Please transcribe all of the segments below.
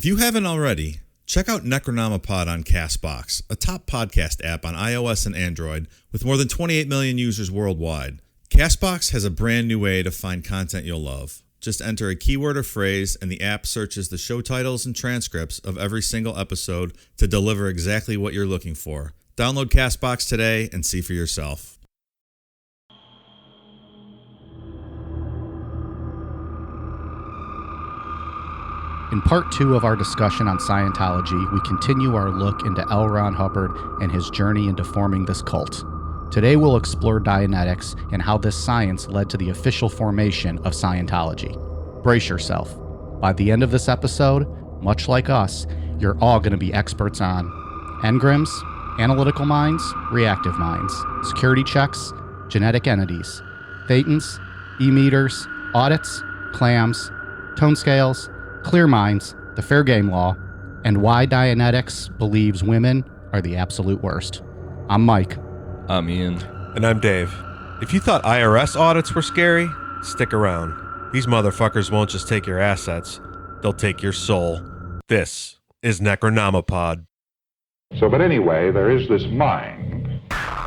you haven't already, check out Necronomipod on CastBox, a top podcast app on iOS and Android with more than 28 million users worldwide. CastBox has a brand new way to find content you'll love. Just enter a keyword or phrase, and the app searches the show titles and transcripts of every single episode to deliver exactly what you're looking for. Download CastBox today and see for yourself. In part 2 of our discussion on Scientology, we continue our look into L. Ron Hubbard and his journey into forming this cult. Today we'll explore Dianetics and how this science led to the official formation of Scientology. Brace yourself. By the end of this episode, much like us, you're all going to be experts on engrams, analytical minds, reactive minds, security checks, genetic entities, thetans, e-meters, audits, clams, tone scales, clear minds, the fair game law, and why Dianetics believes women are the absolute worst. I'm Mike. I'm Ian. And I'm Dave. If you thought IRS audits were scary, stick around. These motherfuckers won't just take your assets, they'll take your soul. This is Necronomipod. But anyway, there is this mind,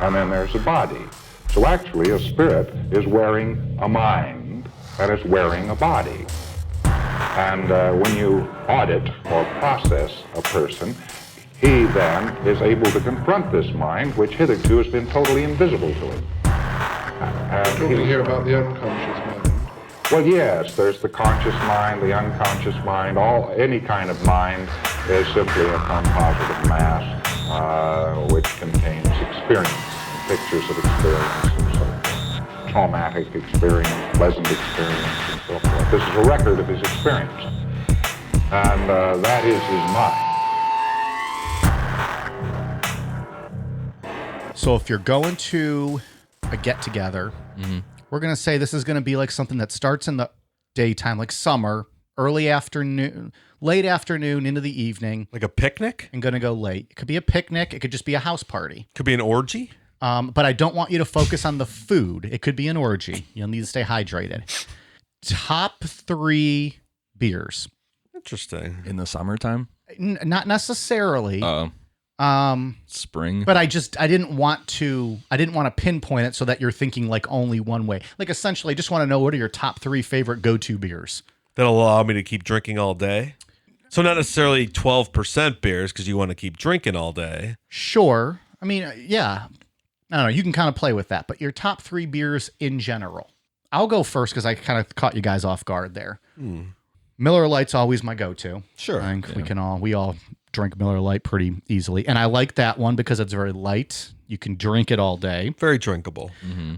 and then there's a body. So actually, a spirit is wearing a mind, and it's wearing a body. And when you audit or process a person, he then is able to confront this mind, which hitherto has been totally invisible to him. Talking here about the unconscious mind. Well, yes, there's the conscious mind, the unconscious mind. Any kind of mind is simply a composite of mass, which contains experience, pictures of experience, and so forth. Traumatic experience, pleasant experience, and so forth. This is a record of his experience, and that is his mind. So if you're going to a get-together, we're going to say this is going to be like something that starts in the daytime, like summer, early afternoon, late afternoon into the evening. Like a picnic? And going to go late. It could be a picnic. It could just be a house party. Could be an orgy? But I don't want you to focus on the food. It could be an orgy. You'll need to stay hydrated. Top 3 beers. Interesting. In the summertime? Not necessarily. Spring. But I didn't want to pinpoint it so that you're thinking like only one way. Like essentially, I just want to know what are your top 3 favorite go-to beers. That'll allow me to keep drinking all day. So not necessarily 12% beers because you want to keep drinking all day. Sure. I mean, yeah. I don't know. You can kind of play with that, but your top 3 beers in general. I'll go first because I kind of caught you guys off guard there. Miller Lite's always my go-to. Sure. I think we all drink Miller Lite pretty easily. And I like that one because it's very light. You can drink it all day. Very drinkable.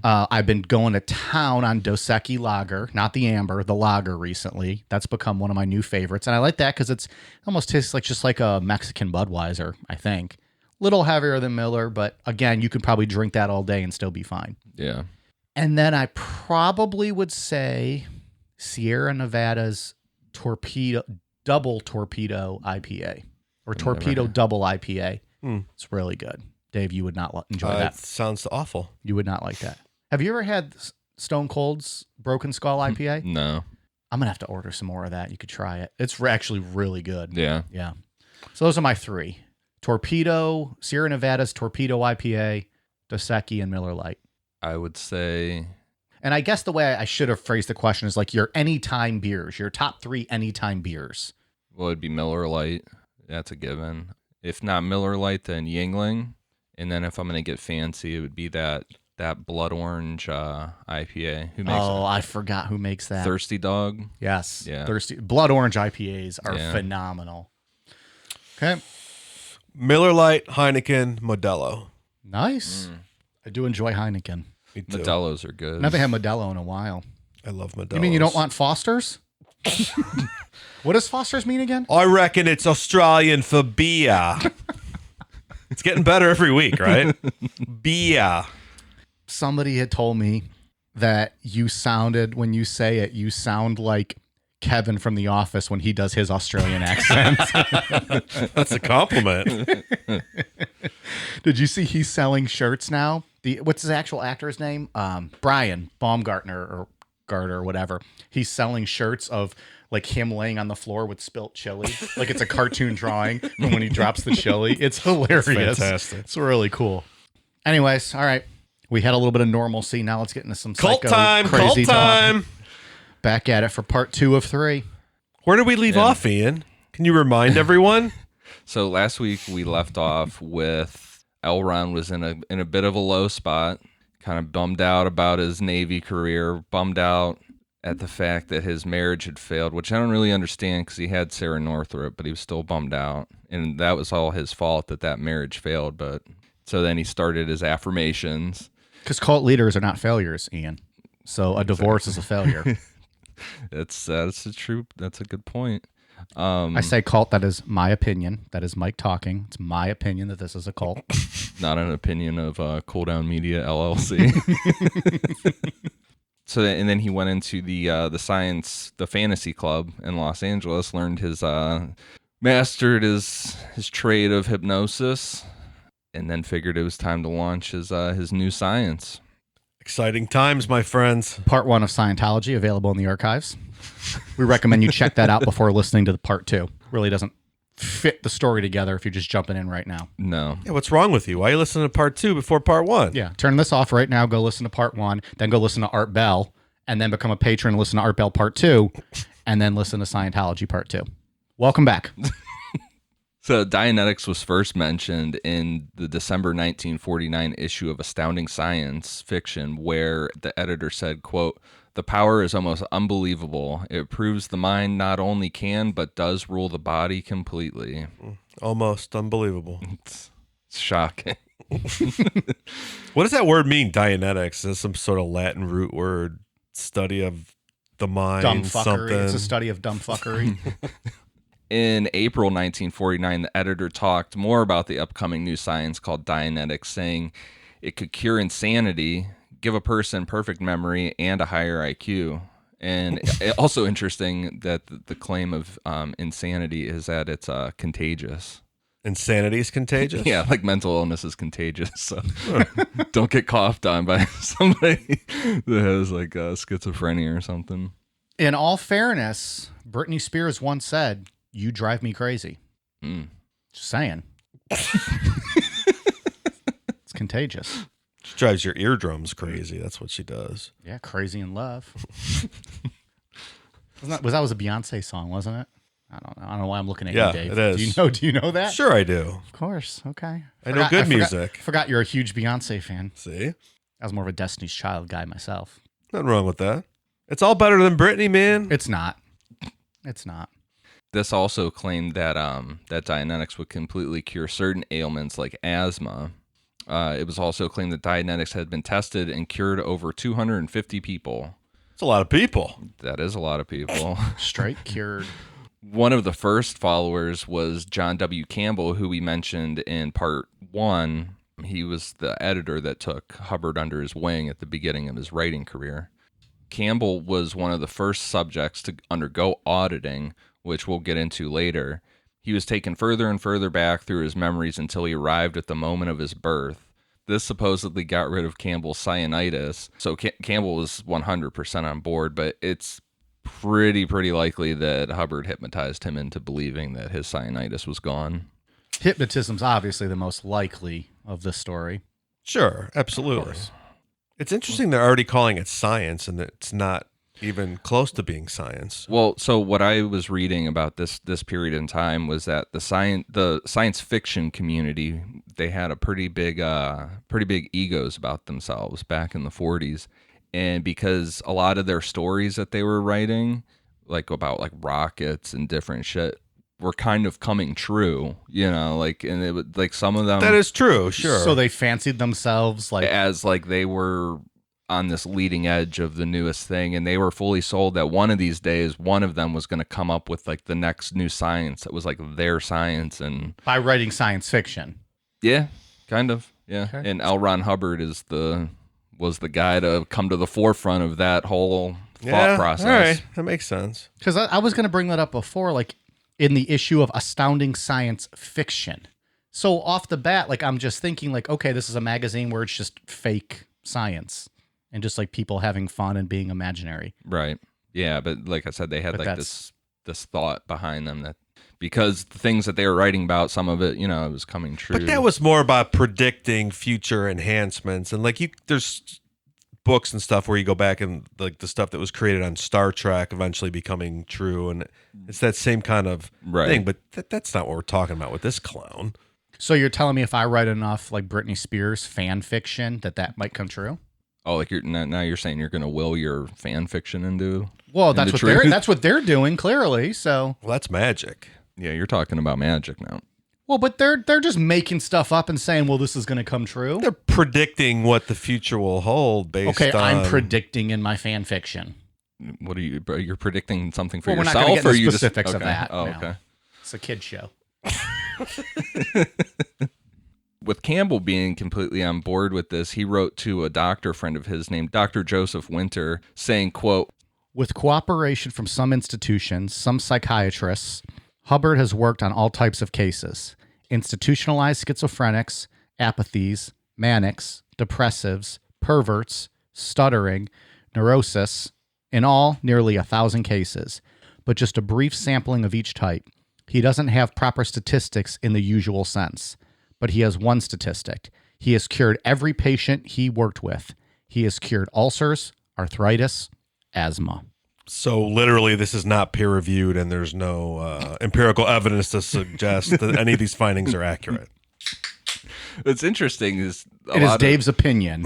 I've been going to town on Dos Equis Lager, not the amber, the lager recently. That's become one of my new favorites. And I like that because it almost tastes like just like a Mexican Budweiser, I think. Little heavier than Miller, but again, you could probably drink that all day and still be fine. Yeah. And then I probably would say Sierra Nevada's double torpedo IPA or torpedo double IPA. It's really good. Dave, you would not enjoy that. Sounds awful. You would not like that. Have you ever had Stone Cold's Broken Skull IPA? No. I'm going to have to order some more of that. You could try it. It's actually really good. Yeah. Yeah. So those are my 3. Torpedo, Sierra Nevada's Torpedo IPA, Dos Equis, and Miller Lite. I would say... And I guess the way I should have phrased the question is like your anytime beers, your top 3 anytime beers. Well, it'd be Miller Lite. That's a given. If not Miller Lite, then Yingling. And then if I'm going to get fancy, it would be that Blood Orange IPA. Who makes it? I forgot who makes that. Thirsty Dog. Yes. Yeah. Blood Orange IPAs are phenomenal. Okay. Miller Lite, Heineken, Modelo. Nice. I do enjoy Heineken. Me too. Modelo's are good. Never had Modelo in a while. I love Modelo. You mean you don't want Foster's? What does Foster's mean again? I reckon it's Australian for beer. It's getting better every week, right? Beer. Somebody had told me that when you say it, you sound like Kevin from The Office when he does his Australian accent. That's a compliment. Did you see he's selling shirts now? What's his actual actor's name? Brian Baumgartner or Garter or whatever. He's selling shirts of like him laying on the floor with spilt chili. Like it's a cartoon drawing from when he drops the chili. It's hilarious. That's fantastic. It's really cool. Anyways, all right. We had a little bit of normalcy. Now let's get into some Cult psycho time. crazy Cult time. talk. Back at it for part 2 of 3. Where did we leave off, Ian? Can you remind everyone? So last week we left off with L. Ron was in a bit of a low spot, kind of bummed out about his Navy career, bummed out at the fact that his marriage had failed, which I don't really understand because he had Sarah Northrop, but he was still bummed out. And that was all his fault that marriage failed. But so then he started his affirmations. Because cult leaders are not failures, Ian. So a divorce is a failure. That's a good point. I say cult, that is my opinion. That is Mike talking. It's my opinion that this is a cult. Not an opinion of Cool Down Media LLC. So and then he went into the fantasy club in Los Angeles, learned mastered his trade of hypnosis, and then figured it was time to launch his new science. Exciting times, my friends. Part 1 of Scientology available in the archives. We recommend you check that out before listening to the part 2. Really doesn't fit the story together if you're just jumping in right now. No. Yeah, what's wrong with you? Why are you listening to part 2 before part 1? Yeah, turn this off right now. Go listen to part 1. Then go listen to Art Bell. And then become a patron and listen to Art Bell part 2. And then listen to Scientology part 2. Welcome back. So Dianetics was first mentioned in the December 1949 issue of Astounding Science Fiction, where the editor said, quote, "The power is almost unbelievable. It proves the mind not only can, but does rule the body completely." Almost unbelievable. It's shocking. What does that word mean, Dianetics? Is it some sort of Latin root word, study of the mind, Dumb fuckery. something? It's a study of dumb fuckery. In April 1949, the editor talked more about the upcoming new science called Dianetics, saying it could cure insanity, give a person perfect memory, and a higher IQ. And also interesting that the claim of insanity is that it's contagious. Insanity is contagious? Yeah, like mental illness is contagious. So don't get coughed on by somebody that has like schizophrenia or something. In all fairness, Britney Spears once said, "You drive me crazy." Just saying. It's contagious. She drives your eardrums crazy. That's what she does. Yeah, Crazy in Love. That was a Beyonce song, wasn't it? I don't know. I don't know why I'm looking at you, Dave. It is. Do you know that? Sure I do. Of course. Okay. I know good music. Forgot you're a huge Beyonce fan. See? I was more of a Destiny's Child guy myself. Nothing wrong with that. It's all better than Britney, man. It's not. It's not. This also claimed that that Dianetics would completely cure certain ailments like asthma. It was also claimed that Dianetics had been tested and cured over 250 people. It's a lot of people. That is a lot of people. Straight cured. One of the first followers was John W. Campbell, who we mentioned in part 1. He was the editor that took Hubbard under his wing at the beginning of his writing career. Campbell was one of the first subjects to undergo auditing, which we'll get into later. He was taken further and further back through his memories until he arrived at the moment of his birth. This supposedly got rid of Campbell's cyanitis, so Campbell was 100% on board, but it's pretty likely that Hubbard hypnotized him into believing that his cyanitis was gone. Hypnotism's obviously the most likely of this story. Sure, absolutely. It's interesting they're already calling it science and that it's not even close to being science. Well, so what I was reading about this period in time was that the science fiction community, they had a pretty big egos about themselves back in the 40s. And because a lot of their stories that they were writing, like about like rockets and different shit, were kind of coming true, you know, like, and it would like some of them. That is true, sure. So they fancied themselves like as like they were on this leading edge of the newest thing, and they were fully sold that one of these days, one of them was going to come up with like the next new science that was like their science, and by writing science fiction. Yeah, kind of. Yeah, okay. And L. Ron Hubbard was the guy to come to the forefront of that whole thought process. All right, that makes sense. Because I was going to bring that up before, like in the issue of Astounding Science Fiction. So off the bat, like I'm just thinking like, okay, this is a magazine where it's just fake science and just like people having fun and being imaginary. Right. Yeah, but like I said, they had like this this thought behind them, that because the things that they were writing about, some of it, it was coming true. But that was more about predicting future enhancements, and there's books and stuff where you go back and like the stuff that was created on Star Trek eventually becoming true, and it's that same kind of thing. But that's not what we're talking about with this clown. So you're telling me if I write enough like Britney Spears fan fiction that might come true? Oh, like now you're saying you're going to will your fan fiction into? Well, that's what they're doing clearly. So that's magic. Yeah, you're talking about magic now. Well, but they're just making stuff up and saying, well, this is going to come true. They're predicting what the future will hold based on... Okay, I'm predicting in my fan fiction. What are you're predicting something for yourself? We're not going to get into specifics of that. Oh, no. okay. It's a kid's show. With Campbell being completely on board with this, he wrote to a doctor friend of his named Dr. Joseph Winter saying, quote, with cooperation from some institutions, some psychiatrists, Hubbard has worked on all types of cases: institutionalized schizophrenics, apathies, manics, depressives, perverts, stuttering, neurosis, in all, nearly 1,000 cases, but just a brief sampling of each type. He doesn't have proper statistics in the usual sense, but he has one statistic. He has cured every patient he worked with. He has cured ulcers, arthritis, asthma. So literally this is not peer-reviewed, and there's no empirical evidence to suggest that any of these findings are accurate. What's interesting is it is Dave's opinion.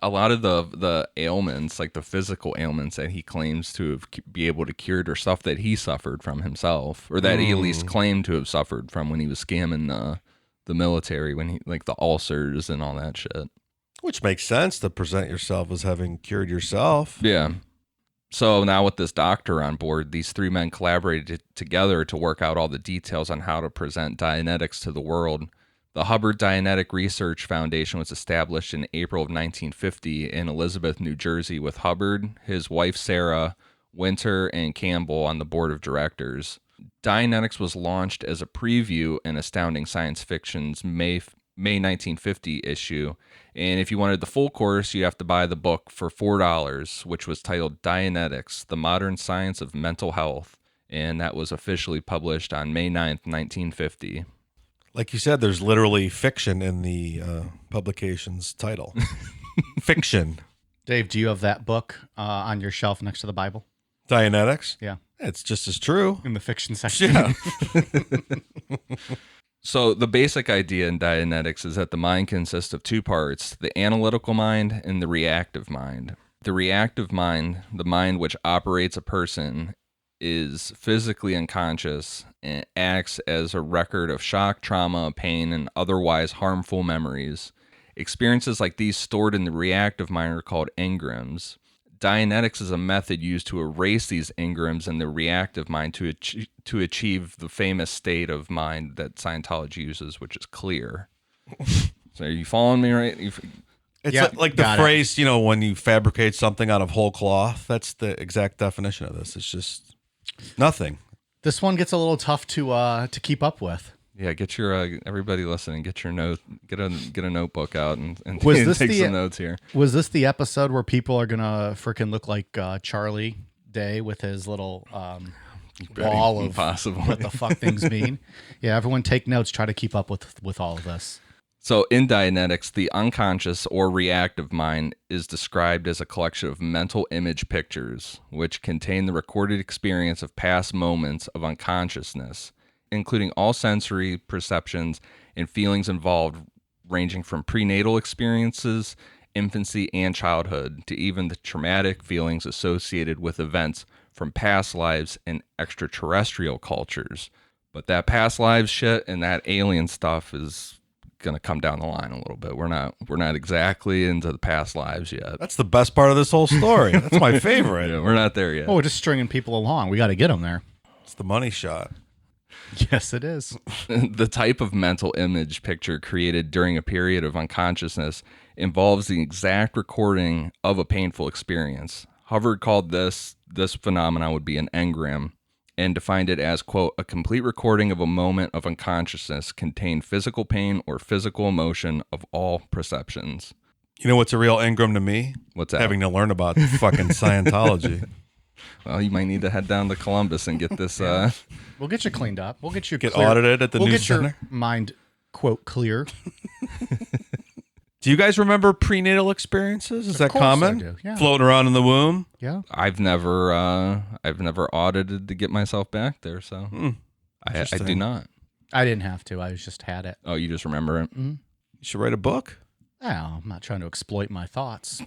A lot of the ailments, like the physical ailments that he claims to be able to cure, are stuff that he suffered from himself, or that he at least claimed to have suffered from when he was scamming the military, when he, like the ulcers and all that shit. Which makes sense to present yourself as having cured yourself. Yeah. So now with this doctor on board, these three men collaborated together to work out all the details on how to present Dianetics to the world. The Hubbard Dianetic Research Foundation was established in April of 1950 in Elizabeth, New Jersey, with Hubbard, his wife Sarah, Winter, and Campbell on the board of directors. Dianetics was launched as a preview in Astounding Science Fiction's May 1950 issue, and if you wanted the full course, you have to buy the book for $4, which was titled Dianetics, The Modern Science of Mental Health, and that was officially published on May 9th, 1950. Like you said, there's literally fiction in the publication's title. Fiction. Dave, do you have that book on your shelf next to the Bible? Dianetics? Yeah. It's just as true. In the fiction section. Yeah. So the basic idea in Dianetics is that the mind consists of two parts: the analytical mind and the reactive mind. The reactive mind, the mind which operates a person, is physically unconscious and acts as a record of shock, trauma, pain, and otherwise harmful memories. Experiences like these stored in the reactive mind are called engrams. Dianetics is a method used to erase these engrams in the reactive mind to achieve the famous state of mind that Scientology uses, which is clear. So are you following me right? It's like the phrase, when you fabricate something out of whole cloth, that's the exact definition of this. It's just nothing. This one gets a little tough to keep up with. Yeah, get your everybody listening. Get your note. Get a notebook out and take some notes here. Was this the episode where people are gonna freaking look like Charlie Day with his little wall of what the fuck things mean? Yeah, everyone take notes. Try to keep up with all of this. So in Dianetics, the unconscious or reactive mind is described as a collection of mental image pictures, which contain the recorded experience of past moments of unconsciousness, including all sensory perceptions and feelings involved, ranging from prenatal experiences, infancy, and childhood, to even the traumatic feelings associated with events from past lives in extraterrestrial cultures. But that past lives shit and that alien stuff is going to come down the line a little bit. We're not exactly into the past lives yet. That's the best part of this whole story. That's my favorite. Yeah, we're not there yet. Oh, we're just stringing people along. We got to get them there. It's the money shot. Yes, it is. The type of mental image picture created during a period of unconsciousness involves the exact recording of a painful experience. Hubbard called this phenomenon would be an engram, and defined it as, quote, a complete recording of a moment of unconsciousness contained physical pain or physical emotion of all perceptions. You know what's a real engram to me? What's that? Having to learn about fucking Scientology. Well, you might need to head down to Columbus and get this. We'll get you cleaned up. We'll get you Get clear. audited at the we'll news get center. your mind, quote, clear. Do you guys remember prenatal experiences? Is that course I common? do, yeah. Floating around in the womb? Yeah. I've never audited to get myself back there, so I do not. I didn't have to. I just had it. Oh, you just remember it? You should write a book. Oh, I'm not trying to exploit my thoughts.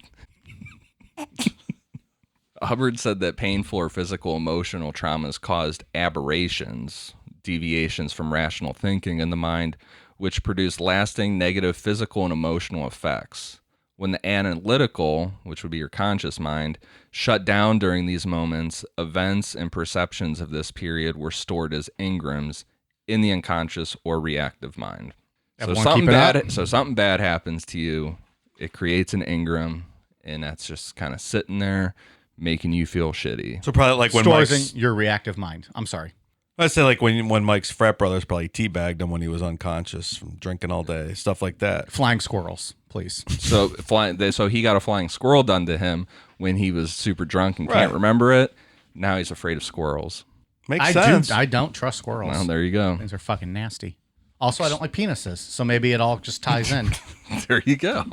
Hubbard said that painful or physical emotional traumas caused aberrations, deviations from rational thinking in the mind, which produce lasting negative physical and emotional effects. When the analytical, which would be your conscious mind, shut down during these moments, events and perceptions of this period were stored as engrams in the unconscious or reactive mind. So something bad happens to you, it creates an engram, and that's just kind of sitting there making you feel shitty. So probably like when Stores Mike's, in your reactive mind. I'm sorry. I'd say like when Mike's frat brothers probably teabagged him when he was unconscious from drinking all day, stuff like that. Flying squirrels, please. So he got a flying squirrel done to him when he was super drunk and can't remember it. Now he's afraid of squirrels. Makes sense. I don't trust squirrels. Well, there you go. Things are fucking nasty. Also, I don't like penises, so maybe it all just ties in. There you go.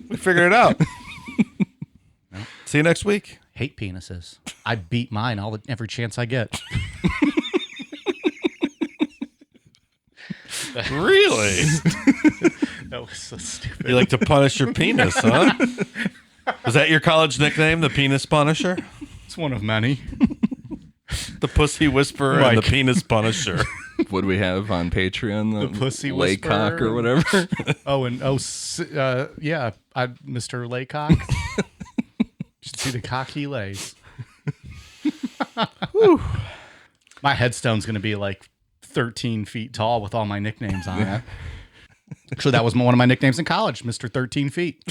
We figured it out. See you next week. Hate penises. I beat mine every chance I get. Really? That was so stupid. You like to punish your penis, huh? Was that your college nickname, the Penis Punisher? It's one of many. The Pussy Whisperer and the Penis Punisher. What do we have on Patreon? The Pussy Laycock Whisperer. or whatever. Yeah, Mr. Laycock. You should see the cock he lays. My headstone's going to be like 13 feet tall with all my nicknames on it. Actually, that was one of my nicknames in college, Mr. 13 Feet.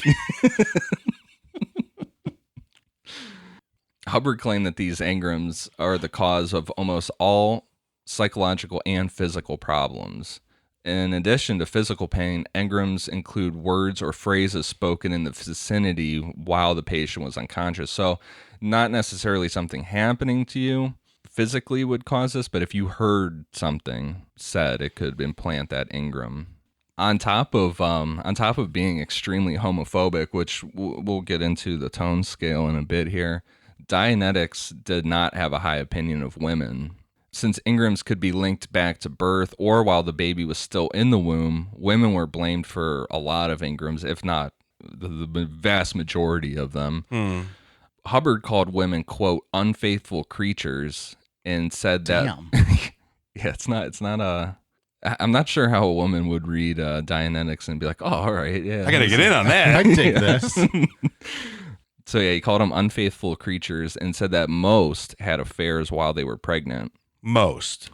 Hubbard claimed that these engrams are the cause of almost all psychological and physical problems. In addition to physical pain, engrams include words or phrases spoken in the vicinity while the patient was unconscious. So not necessarily something happening to you physically would cause this, but if you heard something said, it could implant that engram. On top of being extremely homophobic, which we'll get into the tone scale in a bit here, Dianetics did not have a high opinion of women. Since engrams could be linked back to birth or while the baby was still in the womb, women were blamed for a lot of engrams, if not the vast majority of them. Hubbard called women, quote, unfaithful creatures, and said that... Damn. Yeah, it's not a... I'm not sure how a woman would read Dianetics and be like, oh, all right, yeah. I got to get in on that. I dig this. So yeah, he called them unfaithful creatures and said that most had affairs while they were pregnant. Most.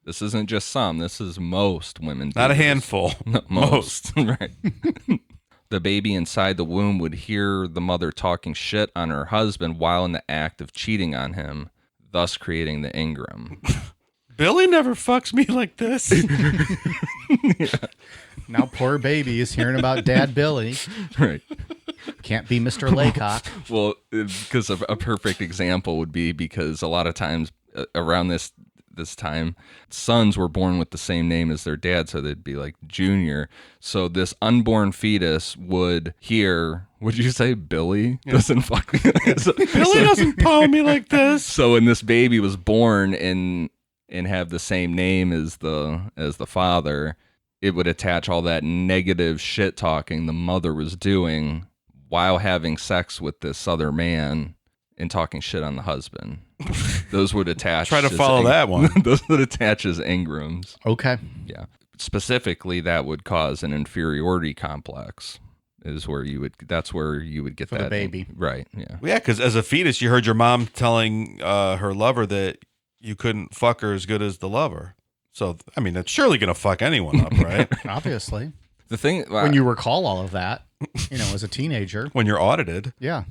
This isn't just some. This is most women. Not a this. handful. No, most. Right. The baby inside the womb would hear the mother talking shit on her husband while in the act of cheating on him, thus creating the engram. Billy never fucks me like this. Now poor baby is hearing about Dad Billy. Right. Can't be Mr. Laycock. Well, because a perfect example would be because a lot of times around this time, sons were born with the same name as their dad, so they'd be like Junior. So this unborn fetus would hear, would you say Billy doesn't fuck me? Billy doesn't paw me like this. So when this baby was born and have the same name as the father, it would attach all that negative shit talking the mother was doing while having sex with this other man and talking shit on the husband. Those would attach. Try to follow that one. Those would attach as engrams. Okay. Yeah. Specifically, that would cause an inferiority complex. That's where you would get For that the baby. Right. Yeah. Yeah, because as a fetus, you heard your mom telling her lover that you couldn't fuck her as good as the lover. So, I mean, that's surely going to fuck anyone up, right? Obviously. The thing When you recall all of that, as a teenager. When you're audited. Yeah.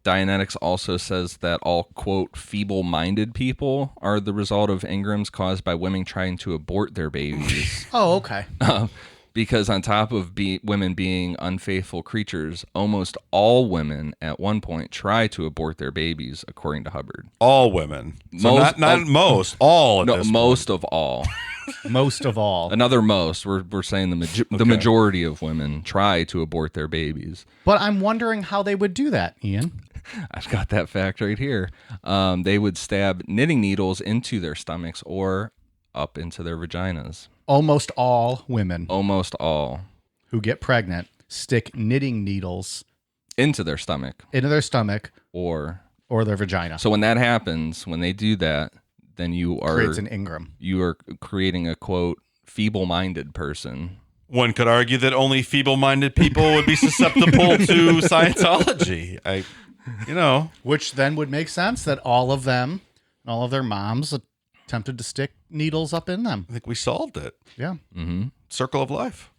Dianetics also says that all, quote, feeble-minded people are the result of engrams caused by women trying to abort their babies. Oh, okay. Because on top of women being unfaithful creatures, almost all women at one point try to abort their babies, according to Hubbard. All women. So not most, all at No, this most point. of all. Most of all. Another most. We're saying the majority of women try to abort their babies. But I'm wondering how they would do that, Ian. I've got that fact right here. They would stab knitting needles into their stomachs or up into their vaginas. Almost all women Almost all. who get pregnant stick knitting needles Into their stomach. into their stomach Or or their vagina. so when that happens, when they do that, then you Creates an Ingram. you are creating a quote feeble-minded person. One could argue that only feeble-minded people would be susceptible to Scientology. Which then would make sense that all of them, all of their moms attempted to stick needles up in them. I think we solved it. Yeah. Mm-hmm. Circle of life.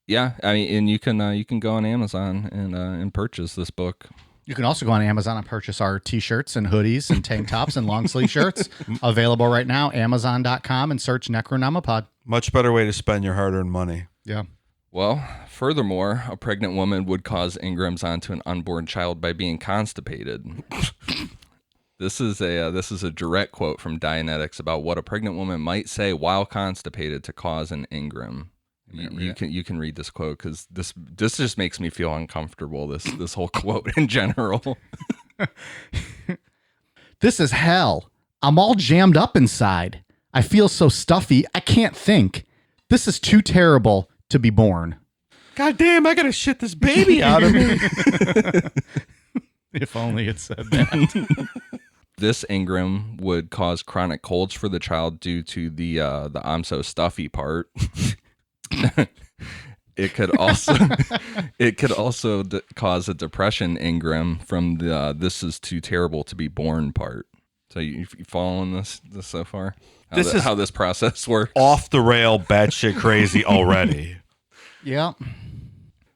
Yeah, I mean, and you can go on Amazon and purchase this book. You can also go on Amazon and purchase our t-shirts and hoodies and tank tops and long sleeve shirts. Available right now, Amazon.com, and search Necronomipod. Much better way to spend your hard-earned money. Yeah. Well, furthermore, a pregnant woman would cause Ingrams onto an unborn child by being constipated. This is a direct quote from Dianetics about what a pregnant woman might say while constipated to cause an Ingram. You can read this quote because this just makes me feel uncomfortable. This whole quote in general. This is hell. I'm all jammed up inside. I feel so stuffy, I can't think. This is too terrible to be born. God damn, I gotta shit this baby out of me. If only it said that. This Ingram would cause chronic colds for the child due to the I'm so stuffy part. It could also cause a depression Ingram from the this is too terrible to be born part. So you following this so far? How this process works? Off the rail, batshit crazy already. Yeah.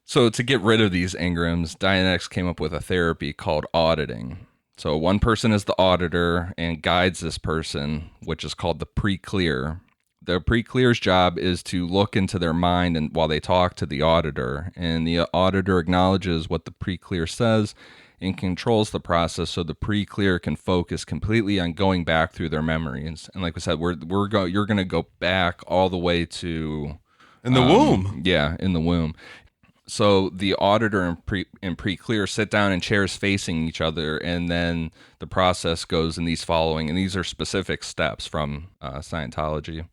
So to get rid of these Ingrams, Dianetics came up with a therapy called auditing. So one person is the auditor and guides this person, which is called the pre-clear. The pre-clear's job is to look into their mind and while they talk to the auditor, and the auditor acknowledges what the pre-clear says and controls the process so the pre-clear can focus completely on going back through their memories. And like we said, you're going to go back all the way to In the womb. Yeah, in the womb. So the auditor and pre-clear sit down in chairs facing each other, and then the process goes in these following, and these are specific steps from Scientology.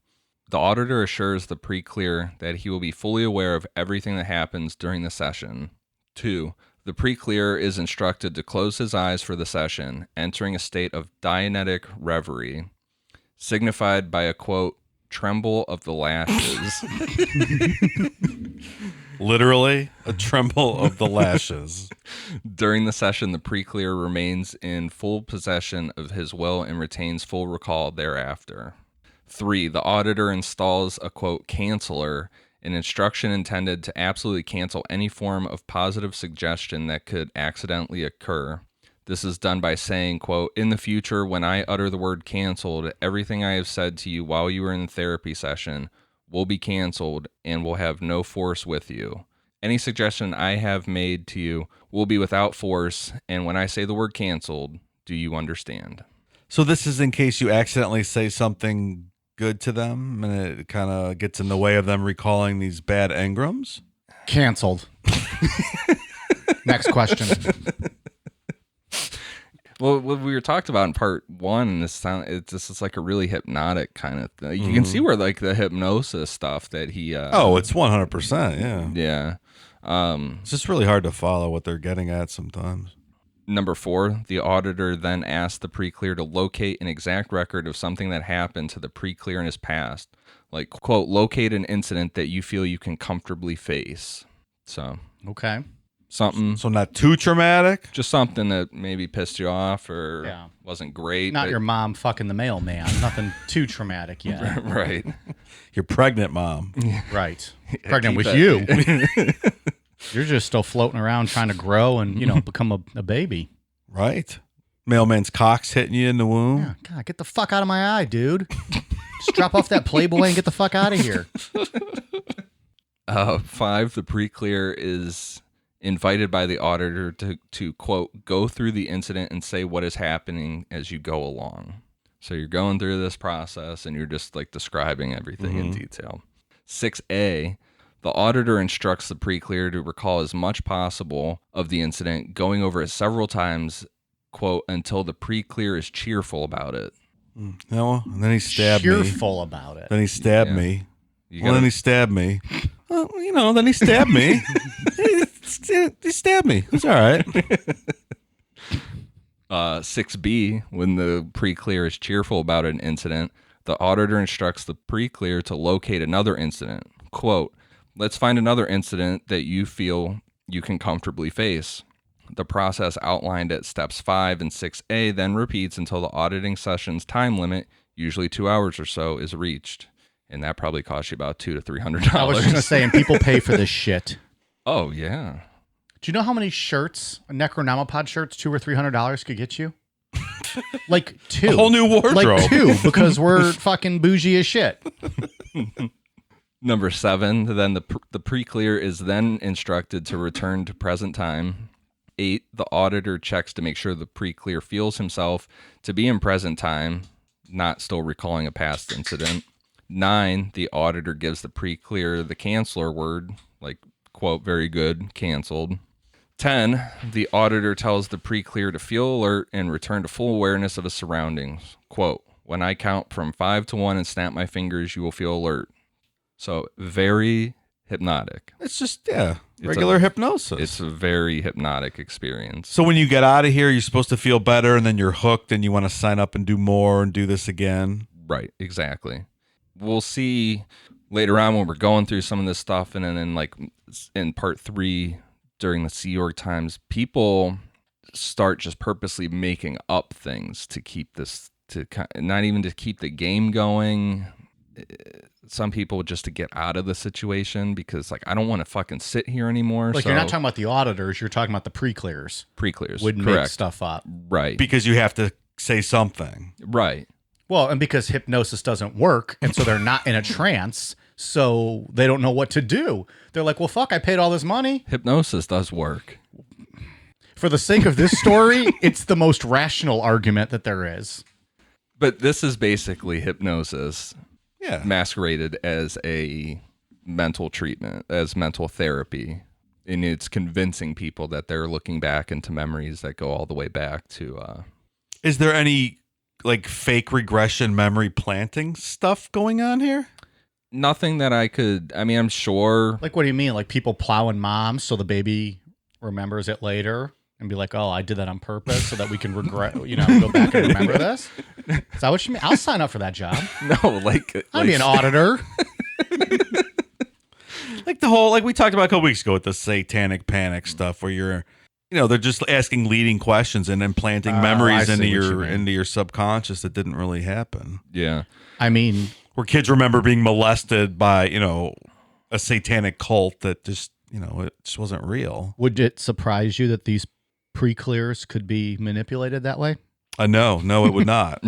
The auditor assures the pre-clear that he will be fully aware of everything that happens during the session. 2. The pre-clear is instructed to close his eyes for the session, entering a state of Dianetic reverie, signified by a, quote, tremble of the lashes. Literally, a tremble of the lashes. During the session, the pre-clear remains in full possession of his will and retains full recall thereafter. 3. The auditor installs a, quote, canceller, an instruction intended to absolutely cancel any form of positive suggestion that could accidentally occur. This is done by saying, quote, in the future, when I utter the word canceled, everything I have said to you while you are in the therapy session will be canceled and will have no force with you. Any suggestion I have made to you will be without force, and when I say the word canceled, do you understand? So this is in case you accidentally say something good to them and it kind of gets in the way of them recalling these bad engrams? Canceled. Next question. Well, what we were talked about in part 1, this is like a really hypnotic kind of thing. You can see where like the hypnosis stuff that he. It's 100%. Yeah. Yeah. It's just really hard to follow what they're getting at sometimes. Number 4, the auditor then asked the pre-clear to locate an exact record of something that happened to the pre-clear in his past. Like, quote, locate an incident that you feel you can comfortably face. So, Okay. something, So not too traumatic. just something that maybe pissed you off or wasn't great. Not but- your mom fucking the mailman. Nothing too traumatic yet. Right. Your pregnant mom. Right. Pregnant keep with it. you. You're just still floating around trying to grow and, become a baby. Right. Mailman's cock's hitting you in the womb. Yeah. God, get the fuck out of my eye, dude. Just drop off that Playboy and get the fuck out of here. 5, the pre-clear is invited by the auditor to quote, go through the incident and say what is happening as you go along. So you're going through this process and you're just like describing everything in detail. 6A, the auditor instructs the pre-clear to recall as much possible of the incident, going over it several times, quote, until the pre-clear is cheerful about it. No, and then he stabbed me. Cheerful about it. Then he stabbed Yeah. me. You Well, gotta- then he stabbed me. Well, then he stabbed me. He stabbed me. It's all right. 6B, when the pre-clear is cheerful about an incident, the auditor instructs the pre-clear to locate another incident. Quote, let's find another incident that you feel you can comfortably face. The process outlined at steps 5 and 6A then repeats until the auditing session's time limit, usually 2 hours or so, is reached. And that probably costs you about $200 to $300. I was just gonna say, and people pay for this shit. Oh, yeah. Do you know how many shirts, Necronomipod shirts, $200 or $300 could get you? Like 2. A whole new wardrobe. Like 2, because we're fucking bougie as shit. Number 7, then the pre-clear is then instructed to return to present time. 8, the auditor checks to make sure the pre-clear feels himself to be in present time, not still recalling a past incident. 9, the auditor gives the pre-clear the canceller word, like, quote, very good, canceled. 10, the auditor tells the pre-clear to feel alert and return to full awareness of his surroundings. Quote, when I count from 5 to 1 and snap my fingers, you will feel alert. So very hypnotic. It's just, regular hypnosis. It's a very hypnotic experience. So when you get out of here, you're supposed to feel better, and then you're hooked, and you want to sign up and do more and do this again. Right, exactly. We'll see later on when we're going through some of this stuff, and then like in part 3 during the Sea York times, people start just purposely making up things to keep this, to not even to keep the game going. Some people just to get out of the situation because like, I don't want to fucking sit here anymore. Like, so, you're not talking about the auditors, you're talking about the pre-clears. pre-clears. Would make Correct. stuff up. Right. Because you have to say something. Right. Well, and because hypnosis doesn't work, and so they're not in a trance, so they don't know what to do. They're like, well, fuck, I paid all this money. Hypnosis does work. For the sake of this story, it's the most rational argument that there is. But this is basically hypnosis Yeah. masqueraded as a mental treatment, as mental therapy. And it's convincing people that they're looking back into memories that go all the way back to... Is there any like fake regression memory planting stuff going on here? nothing that I could... I mean, I'm sure... Like, what do you mean? Like people plowing moms so the baby remembers it later and be like, oh, I did that on purpose so that we can regret, go back and remember this? Is that what you mean? I'll sign up for that job. No, like... I'll be an auditor. Like the whole, like we talked about a couple weeks ago with the satanic panic stuff where you're, they're just asking leading questions and implanting memories I into see what you mean. your subconscious that didn't really happen. Yeah. I mean, Where kids remember being molested by, a satanic cult that just, it just wasn't real. would it surprise you that these pre-clears could be manipulated that way? No, it would not.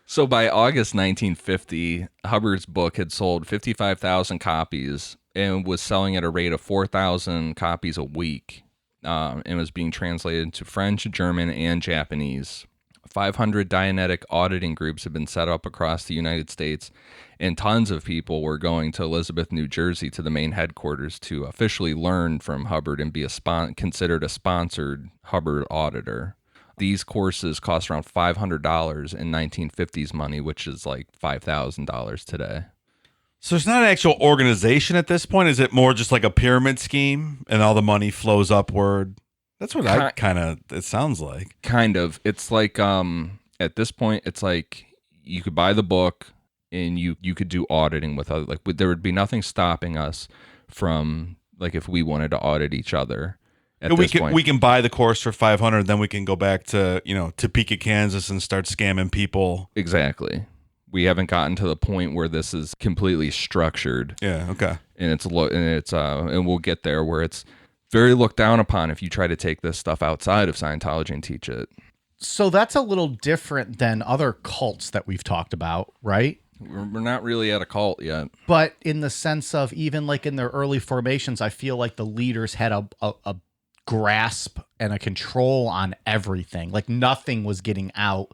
So by August 1950, Hubbard's book had sold 55,000 copies and was selling at a rate of 4,000 copies a week, and was being translated into French, German, and Japanese. 500 Dianetic auditing groups had been set up across the United States, and tons of people were going to Elizabeth, New Jersey, to the main headquarters to officially learn from Hubbard and be considered a sponsored Hubbard auditor. These courses cost around $500 in 1950s money, which is like $5,000 today. So it's not an actual organization at this point. Is it more just like a pyramid scheme and all the money flows upward? That's what it sounds like. Kind of. It's like at this point, it's like you could buy the book and you could do auditing with other, there would be nothing stopping us from, like, if we wanted to audit each other. We can buy the course for $500, then we can go back to Topeka, Kansas, and start scamming people. Exactly. We haven't gotten to the point where this is completely structured. Yeah. Okay. And we'll get there where it's very looked down upon if you try to take this stuff outside of Scientology and teach it. So that's a little different than other cults that we've talked about, right? We're not really at a cult yet. But in the sense of even like in their early formations, I feel like the leaders had a grasp and a control on everything. Like nothing was getting out,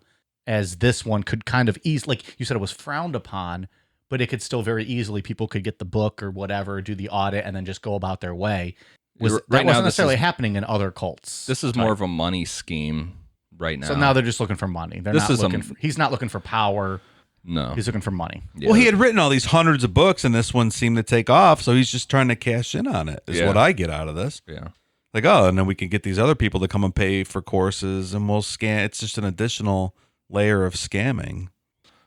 as this one could kind of ease. Like you said, it was frowned upon, but it could still very easily, people could get the book or whatever, do the audit, and then just go about their way. That wasn't necessarily happening in other cults. This is more of a money scheme right now. So now they're just looking for money. He's not looking for power. No. He's looking for money. Yeah. Well, he had written all these hundreds of books, and this one seemed to take off, so he's just trying to cash in on it, is what I get out of this. Yeah. Like, oh, and then we can get these other people to come and pay for courses, and we'll scam. It's just an additional layer of scamming.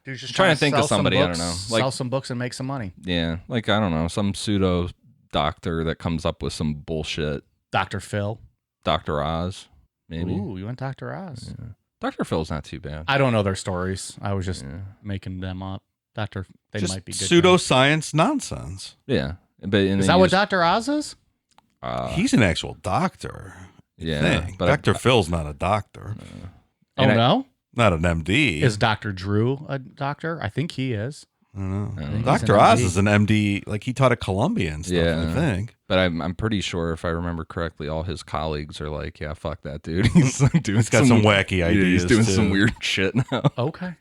Dude's just trying to think of somebody, books, I don't know. Sell some books and make some money. Yeah. Like, I don't know, some pseudo doctor that comes up with some bullshit. Dr. Phil. Dr. Oz, maybe. Ooh, you went Dr. Oz. Yeah. Dr. Phil's not too bad. I don't know their stories. I was just making them up. They Just might be good. pseudoscience nonsense. Yeah. But Is that what Dr. Oz is? He's an actual doctor. Yeah. But Dr. Phil's not a doctor. No? Not an MD. Is Dr. Drew a doctor? I think he is. I don't know. think Dr. he's an Oz MD. is an MD. Like, he taught at Columbia and stuff, I think. But I'm pretty sure, if I remember correctly, all his colleagues are like, yeah, fuck that dude. He's like doing He's got some wacky ideas. He's doing too. some weird shit now. Okay.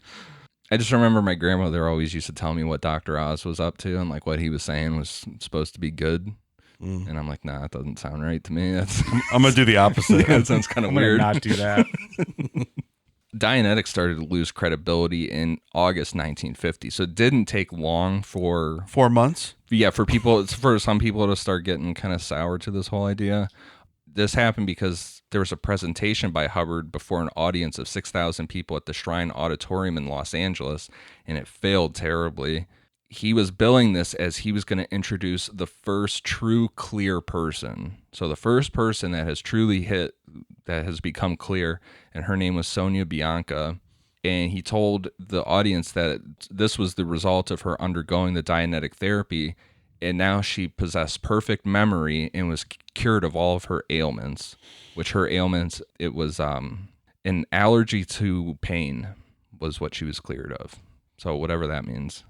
I just remember my grandmother always used to tell me what Dr. Oz was up to and like what he was saying was supposed to be good. And I'm like, nah, that doesn't sound right to me. I'm going to do the opposite. That sounds kind of I'm gonna weird. not do that. Dianetics started to lose credibility in August 1950, so it didn't take long for 4 months. for some people to start getting kind of sour to this whole idea. This happened because there was a presentation by Hubbard before an audience of 6,000 people at the Shrine Auditorium in Los Angeles, and it failed terribly. He was billing this as he was going to introduce the first true clear person. So the first person that has truly that has become clear, and her name was Sonia Bianca. And he told the audience that this was the result of her undergoing the Dianetic therapy, and now she possessed perfect memory and was cured of all of her ailments, which her ailments, it was an allergy to pain was what she was cleared of. So whatever that means.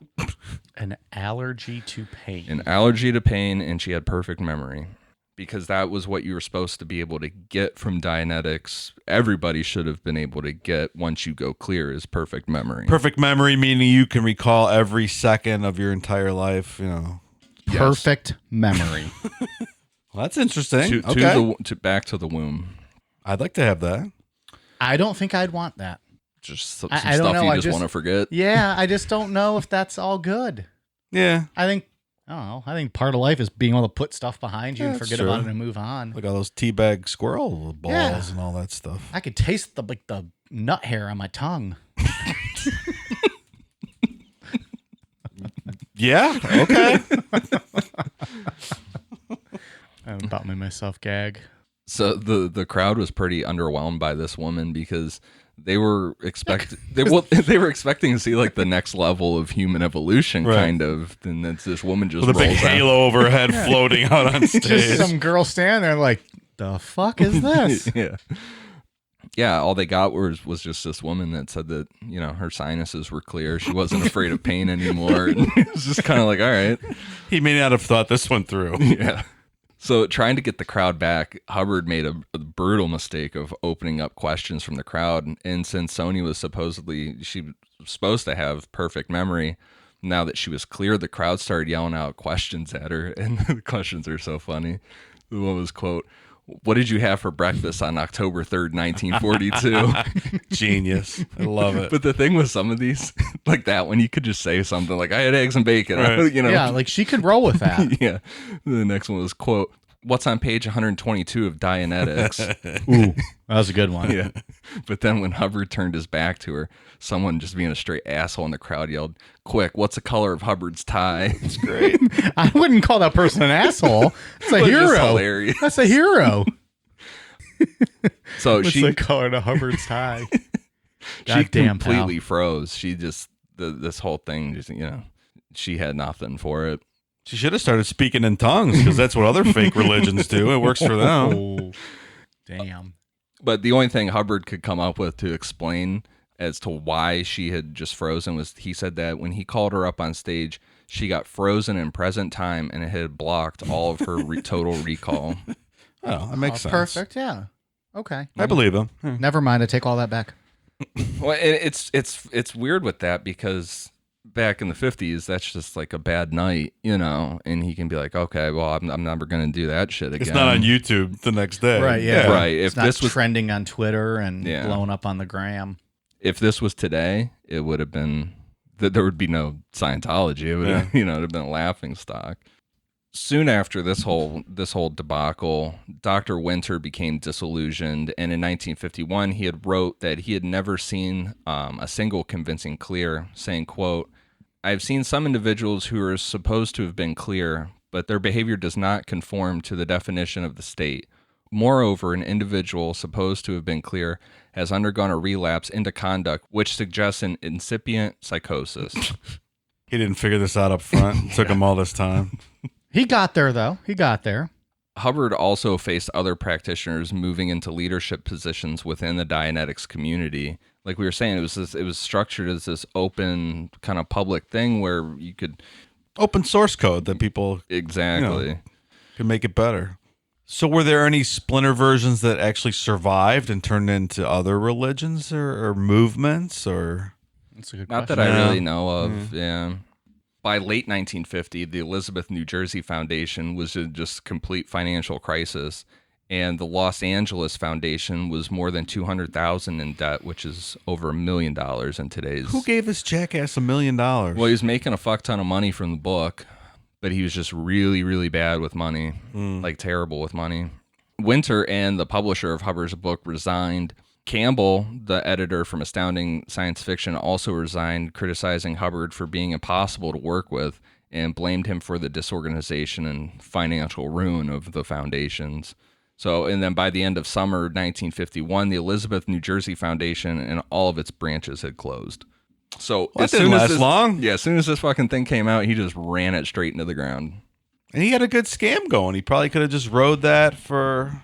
An allergy to pain. An allergy to pain, and she had perfect memory. Because that was what you were supposed to be able to get from Dianetics. Everybody should have been able to get once you go clear is perfect memory. Perfect memory, meaning you can recall every second of your entire life, you know. Perfect memory. Well, that's interesting. Back to the womb. I'd like to have that. I don't think I'd want that. Just some I don't stuff know, you I just want to forget. Yeah, I just don't know if that's all good. Yeah. I don't know. I think part of life is being able to put stuff behind you and That's forget true. about it and move on. Like all those teabag squirrel balls and all that stuff. I could taste the nut hair on my tongue. Yeah. Okay. I about made myself gag. So the crowd was pretty underwhelmed by this woman because they were they were expecting to see like the next level of human evolution, Right. kind of, and that's this woman just With a big rolls out. halo over her head floating out on Just stage. some girl standing there like, the fuck is this? Yeah, all they got was just this woman that said that, you know, her sinuses were clear. She wasn't afraid of pain anymore. And it was just kind of like, all right. He may not have thought this one through. Yeah. So trying to get the crowd back, Hubbard made a brutal mistake of opening up questions from the crowd. And since Sonia was supposed to have perfect memory, now that she was clear, the crowd started yelling out questions at her. And the questions are so funny. The one was, quote, "What did you have for breakfast on October 3rd, 1942? Genius. I love it. But the thing with some of these, like that one, you could just say something like, I had eggs and bacon. Right. You know? Yeah, like she could roll with that. Yeah. The next one was, quote, "What's on page 122 of Dianetics?" Ooh, that was a good one. Yeah. But then when Hubbard turned his back to her, someone just being a straight asshole in the crowd yelled, "Quick, what's the color of Hubbard's tie?" It's great. I wouldn't call that person an asshole. It's a It was just hero. hilarious. That's a hero. So What's she the color to Hubbard's tie? she Goddamn, completely froze. She just this whole thing just, you know, she had nothing for it. She should have started speaking in tongues because that's what other fake religions do. It works for them. Oh, damn. But the only thing Hubbard could come up with to explain as to why she had just frozen was he said that when he called her up on stage, she got frozen in present time and it had blocked all of her total recall. Oh, that makes sense. Perfect. Yeah. Okay. I believe him. Never mind. I take all that back. Well, it's weird with that because back in the 50s, that's just like a bad night, and he can be like, okay, well, I'm never going to do that shit again. It's not on YouTube the next day. Right. Yeah. Right. It's not this was trending on Twitter and blowing up on the gram. If this was today, it would have been that there would be no Scientology. It would have, it'd have been a laughing stock. Soon after this whole debacle, Dr. Winter became disillusioned, and in 1951, he had wrote that he had never seen a single convincing clear, saying, quote, "I've seen some individuals who are supposed to have been clear, but their behavior does not conform to the definition of the state. Moreover, an individual supposed to have been clear has undergone a relapse into conduct which suggests an incipient psychosis." He didn't figure this out up front. It took him all this time. He got there, though. He got there. Hubbard also faced other practitioners moving into leadership positions within the Dianetics community. Like we were saying, it was structured as this open kind of public thing where you could open source code that people exactly can make it better. So were there any splinter versions that actually survived and turned into other religions or movements or? That's a good Not question. that I really know of. Yeah. By late 1950, the Elizabeth, New Jersey Foundation was in just complete financial crisis, and the Los Angeles Foundation was more than $200,000 in debt, which is over $1 million in today's. Who gave this jackass $1 million? Well, he was making a fuck ton of money from the book, but he was just really, really bad with money, like terrible with money. Winter and the publisher of Hubbard's book resigned. Campbell, the editor from Astounding Science Fiction, also resigned, criticizing Hubbard for being impossible to work with and blamed him for the disorganization and financial ruin of the foundations. So, and then by the end of summer 1951, the Elizabeth, New Jersey Foundation and all of its branches had closed. So, that didn't last long. Yeah, as soon as this fucking thing came out, he just ran it straight into the ground. And he had a good scam going. He probably could have just rode that for,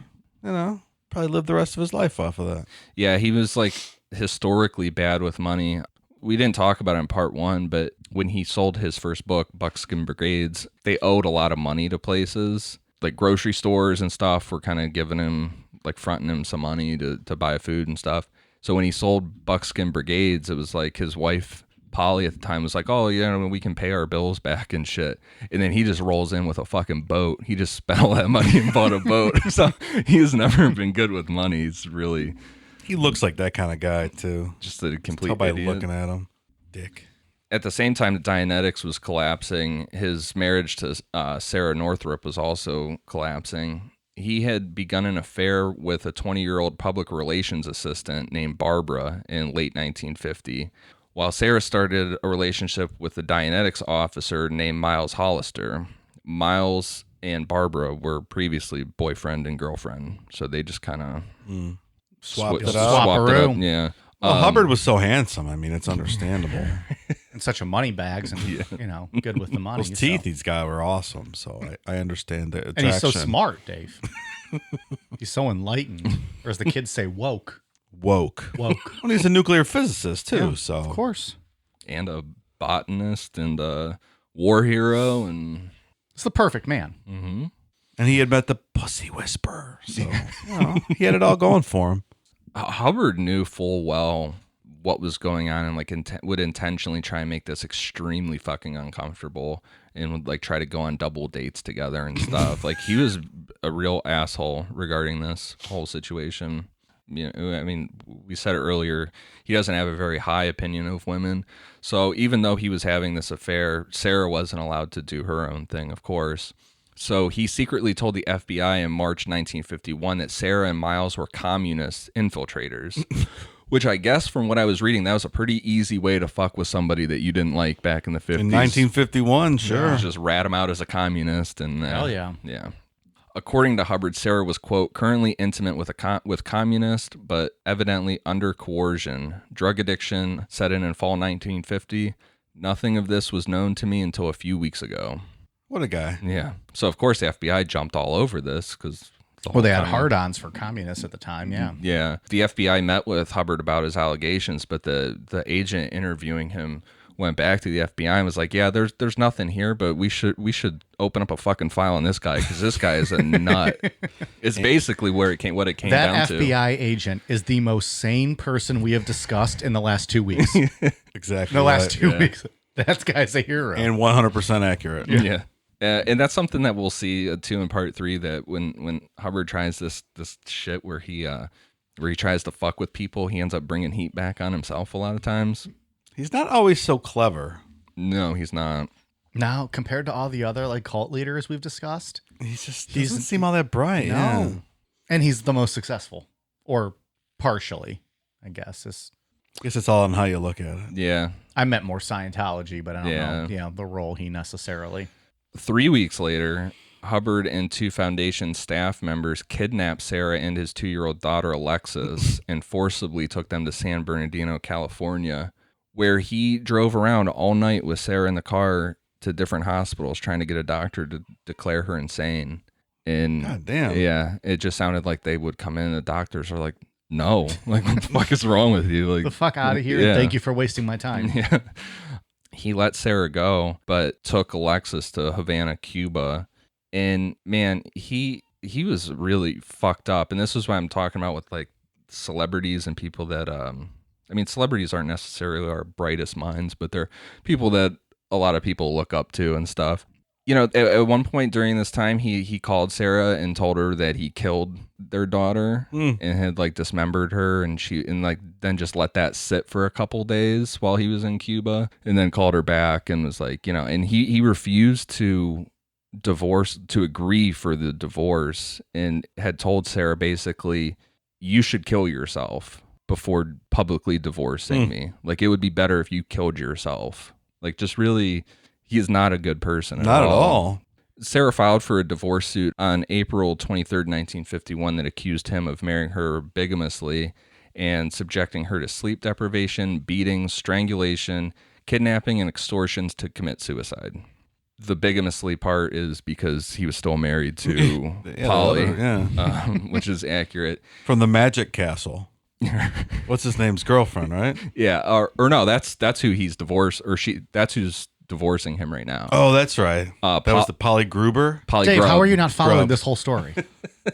probably lived the rest of his life off of that. Yeah, he was like historically bad with money. We didn't talk about it in part one, but when he sold his first book, Buckskin Brigades, they owed a lot of money to places. Like grocery stores and stuff were kind of giving him, like fronting him some money to buy food and stuff. So when he sold Buckskin Brigades, it was like his wife, Polly, at the time was like, oh, we can pay our bills back and shit. And then he just rolls in with a fucking boat. He just spent all that money and bought a boat. So he's never been good with money. He's really... He looks like that kind of guy, too. Just a complete Tell by idiot. looking at him. Dick. At the same time that Dianetics was collapsing, his marriage to Sarah Northrup was also collapsing. He had begun an affair with a 20-year-old public relations assistant named Barbara in late 1950, while Sarah started a relationship with a Dianetics officer named Miles Hollister. Miles and Barbara were previously boyfriend and girlfriend, so they just kind of Swapped it swapped it Swap-a-roo. up. Yeah. Well, Hubbard was so handsome. I mean, it's understandable. And such a money bags and, good with the money. Those teeth he's got were awesome, so I understand the attraction. And he's so smart, Dave. He's so enlightened. Or as the kids say, woke. Woke. Well, he's a nuclear physicist, too, yeah, so. of course. And a botanist and a war hero. And It's the perfect man. mm-hmm. And he had met the Pussy Whisperer, so he had it all going for him. Hubbard knew full well what was going on and like would intentionally try and make this extremely fucking uncomfortable and would like try to go on double dates together and stuff. Like he was a real asshole regarding this whole situation. I mean, we said it earlier, he doesn't have a very high opinion of women. So even though he was having this affair, Sarah wasn't allowed to do her own thing, of course. So he secretly told the FBI in March 1951 that Sarah and Miles were communist infiltrators, which I guess from what I was reading, that was a pretty easy way to fuck with somebody that you didn't like back in the 50s. In 1951, sure. Just rat him out as a communist. And Hell yeah. Yeah. According to Hubbard, Sarah was, quote, currently intimate with with communist, but evidently under coercion. Drug addiction set in fall 1950. Nothing of this was known to me until a few weeks ago. What a guy. Yeah. So, of course, the FBI jumped all over this because Well, they had hard-ons for communists at the time, yeah. Yeah. The FBI met with Hubbard about his allegations, but the agent interviewing him went back to the FBI and was like, yeah, there's nothing here, but we should open up a fucking file on this guy because this guy is a nut. It's basically what it came down to. That FBI agent is the most sane person we have discussed in the last 2 weeks. Exactly. The last 2 weeks. That guy's a hero. And 100% accurate. Yeah. And that's something that we'll see too in part 3, that when Hubbard tries this shit where he tries to fuck with people, he ends up bringing heat back on himself a lot of times. He's not always so clever. No, he's not. Now, compared to all the other like cult leaders we've discussed, He doesn't seem all that bright. no. Yeah. And he's the most successful, or partially, I guess. I guess it's all on how you look at it. Yeah. I meant more Scientology, but I don't know, the role he necessarily. 3 weeks later, Hubbard and 2 foundation staff members kidnapped Sarah and his 2-year-old daughter, Alexis, and forcibly took them to San Bernardino, California, where he drove around all night with Sarah in the car to different hospitals trying to get a doctor to declare her insane. And God damn. Yeah, it just sounded like they would come in and the doctors are like, no, like, what the fuck is wrong with you? Like, The fuck out of here, yeah. and thank you for wasting my time. Yeah. He let Sarah go, but took Alexis to Havana, Cuba. And man, he was really fucked up. And this is what I'm talking about with like celebrities and people that, I mean, celebrities aren't necessarily our brightest minds, but they're people that a lot of people look up to and stuff. You know, at one point during this time, he called Sarah and told her that he killed their daughter and had like dismembered her, and then just let that sit for a couple days while he was in Cuba, and then called her back and was like, you know, and he refused to agree for the divorce, and had told Sarah basically, you should kill yourself before publicly divorcing me. Like, it would be better if you killed yourself. Like, just really. He is not a good person Not at all. Sarah filed for a divorce suit on April 23rd, 1951 that accused him of marrying her bigamously and subjecting her to sleep deprivation, beatings, strangulation, kidnapping, and extortions to commit suicide. The bigamously part is because he was still married to Polly, which is accurate. From the Magic Castle. What's his name's girlfriend, right? Yeah, or no, that's who he's divorced, or that's who's divorcing him right now. Oh, that's right. That was the Polly Gruber. Polly Dave, Grubb. how are you not following Grubb. this whole story?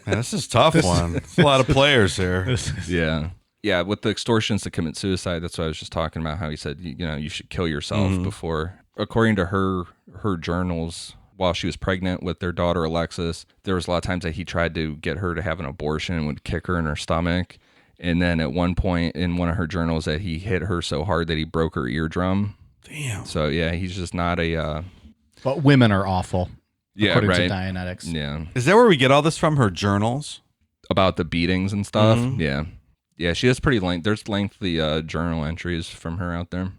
Man, this is a tough one. It's a lot of players here. Yeah, with the extortions to commit suicide, that's what I was just talking about, how he said, you know, you should kill yourself before. According to her journals, while she was pregnant with their daughter Alexis, there was a lot of times that he tried to get her to have an abortion and would kick her in her stomach. And then at one point in one of her journals that he hit her so hard that he broke her eardrum. Damn. So yeah, he's just not a But women are awful, according right. to Dianetics. Yeah. Is that where we get all this from? Her journals? About the beatings and stuff. Yeah, she has pretty there's lengthy journal entries from her out there.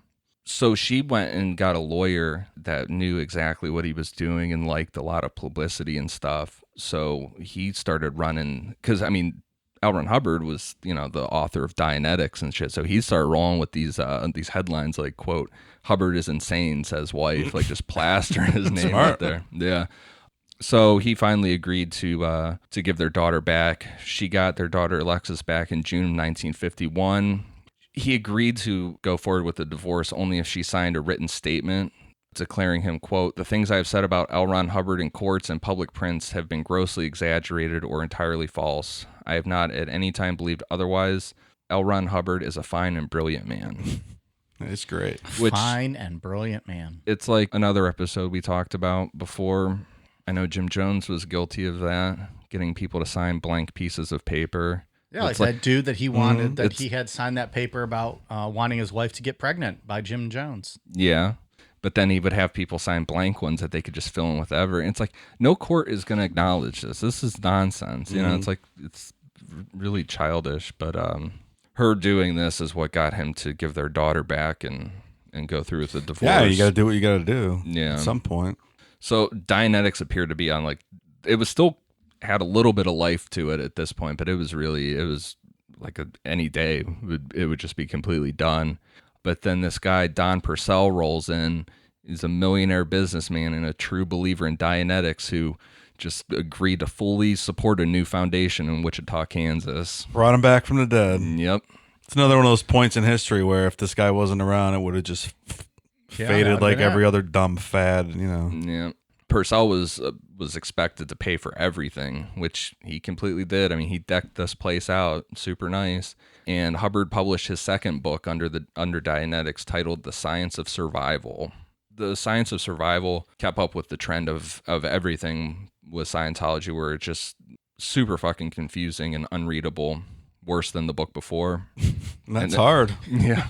So she went and got a lawyer that knew exactly what he was doing and liked a lot of publicity and stuff. So he started running, because I mean, L. Ron Hubbard was, you know, the author of Dianetics and shit. So he started rolling with these headlines like, quote, Hubbard is insane, says wife, like just plastering his name out there. Yeah. So he finally agreed to give their daughter back. She got their daughter Alexis back in June of 1951. He agreed to go forward with the divorce only if she signed a written statement declaring him, quote, the things I have said about L. Ron Hubbard in courts and public prints have been grossly exaggerated or entirely false. I have not at any time believed otherwise. L. Ron Hubbard is a fine and brilliant man. It's great. Fine and brilliant man. It's like another episode we talked about before. I know Jim Jones was guilty of that, getting people to sign blank pieces of paper. Yeah, like that dude that he wanted, that he had signed that paper about wanting his wife to get pregnant by Jim Jones. Yeah. But then he would have people sign blank ones that they could just fill in with whatever. And it's like, no court is going to acknowledge this. This is nonsense. You know, it's like, it's really childish. But her doing this is what got him to give their daughter back and go through with the divorce. Yeah, you got to do what you got to do. Yeah. At some point. So Dianetics appeared to be on like, it was still had a little bit of life to it at this point, but it was like any day it would just be completely done. But then this guy, Don Purcell, rolls in. He's a millionaire businessman and a true believer in Dianetics who just agreed to fully support a new foundation in Wichita, Kansas. Brought him back from the dead. Yep. It's another one of those points in history where if this guy wasn't around, it would have just faded like every other dumb fad, you know. Yeah. Purcell was expected to pay for everything, which he completely did. I mean, he decked this place out super nice. And Hubbard published his second book under Dianetics titled The Science of Survival. The Science of Survival kept up with the trend of everything with Scientology, where it's just super fucking confusing and unreadable, worse than the book before. That's hard. Yeah.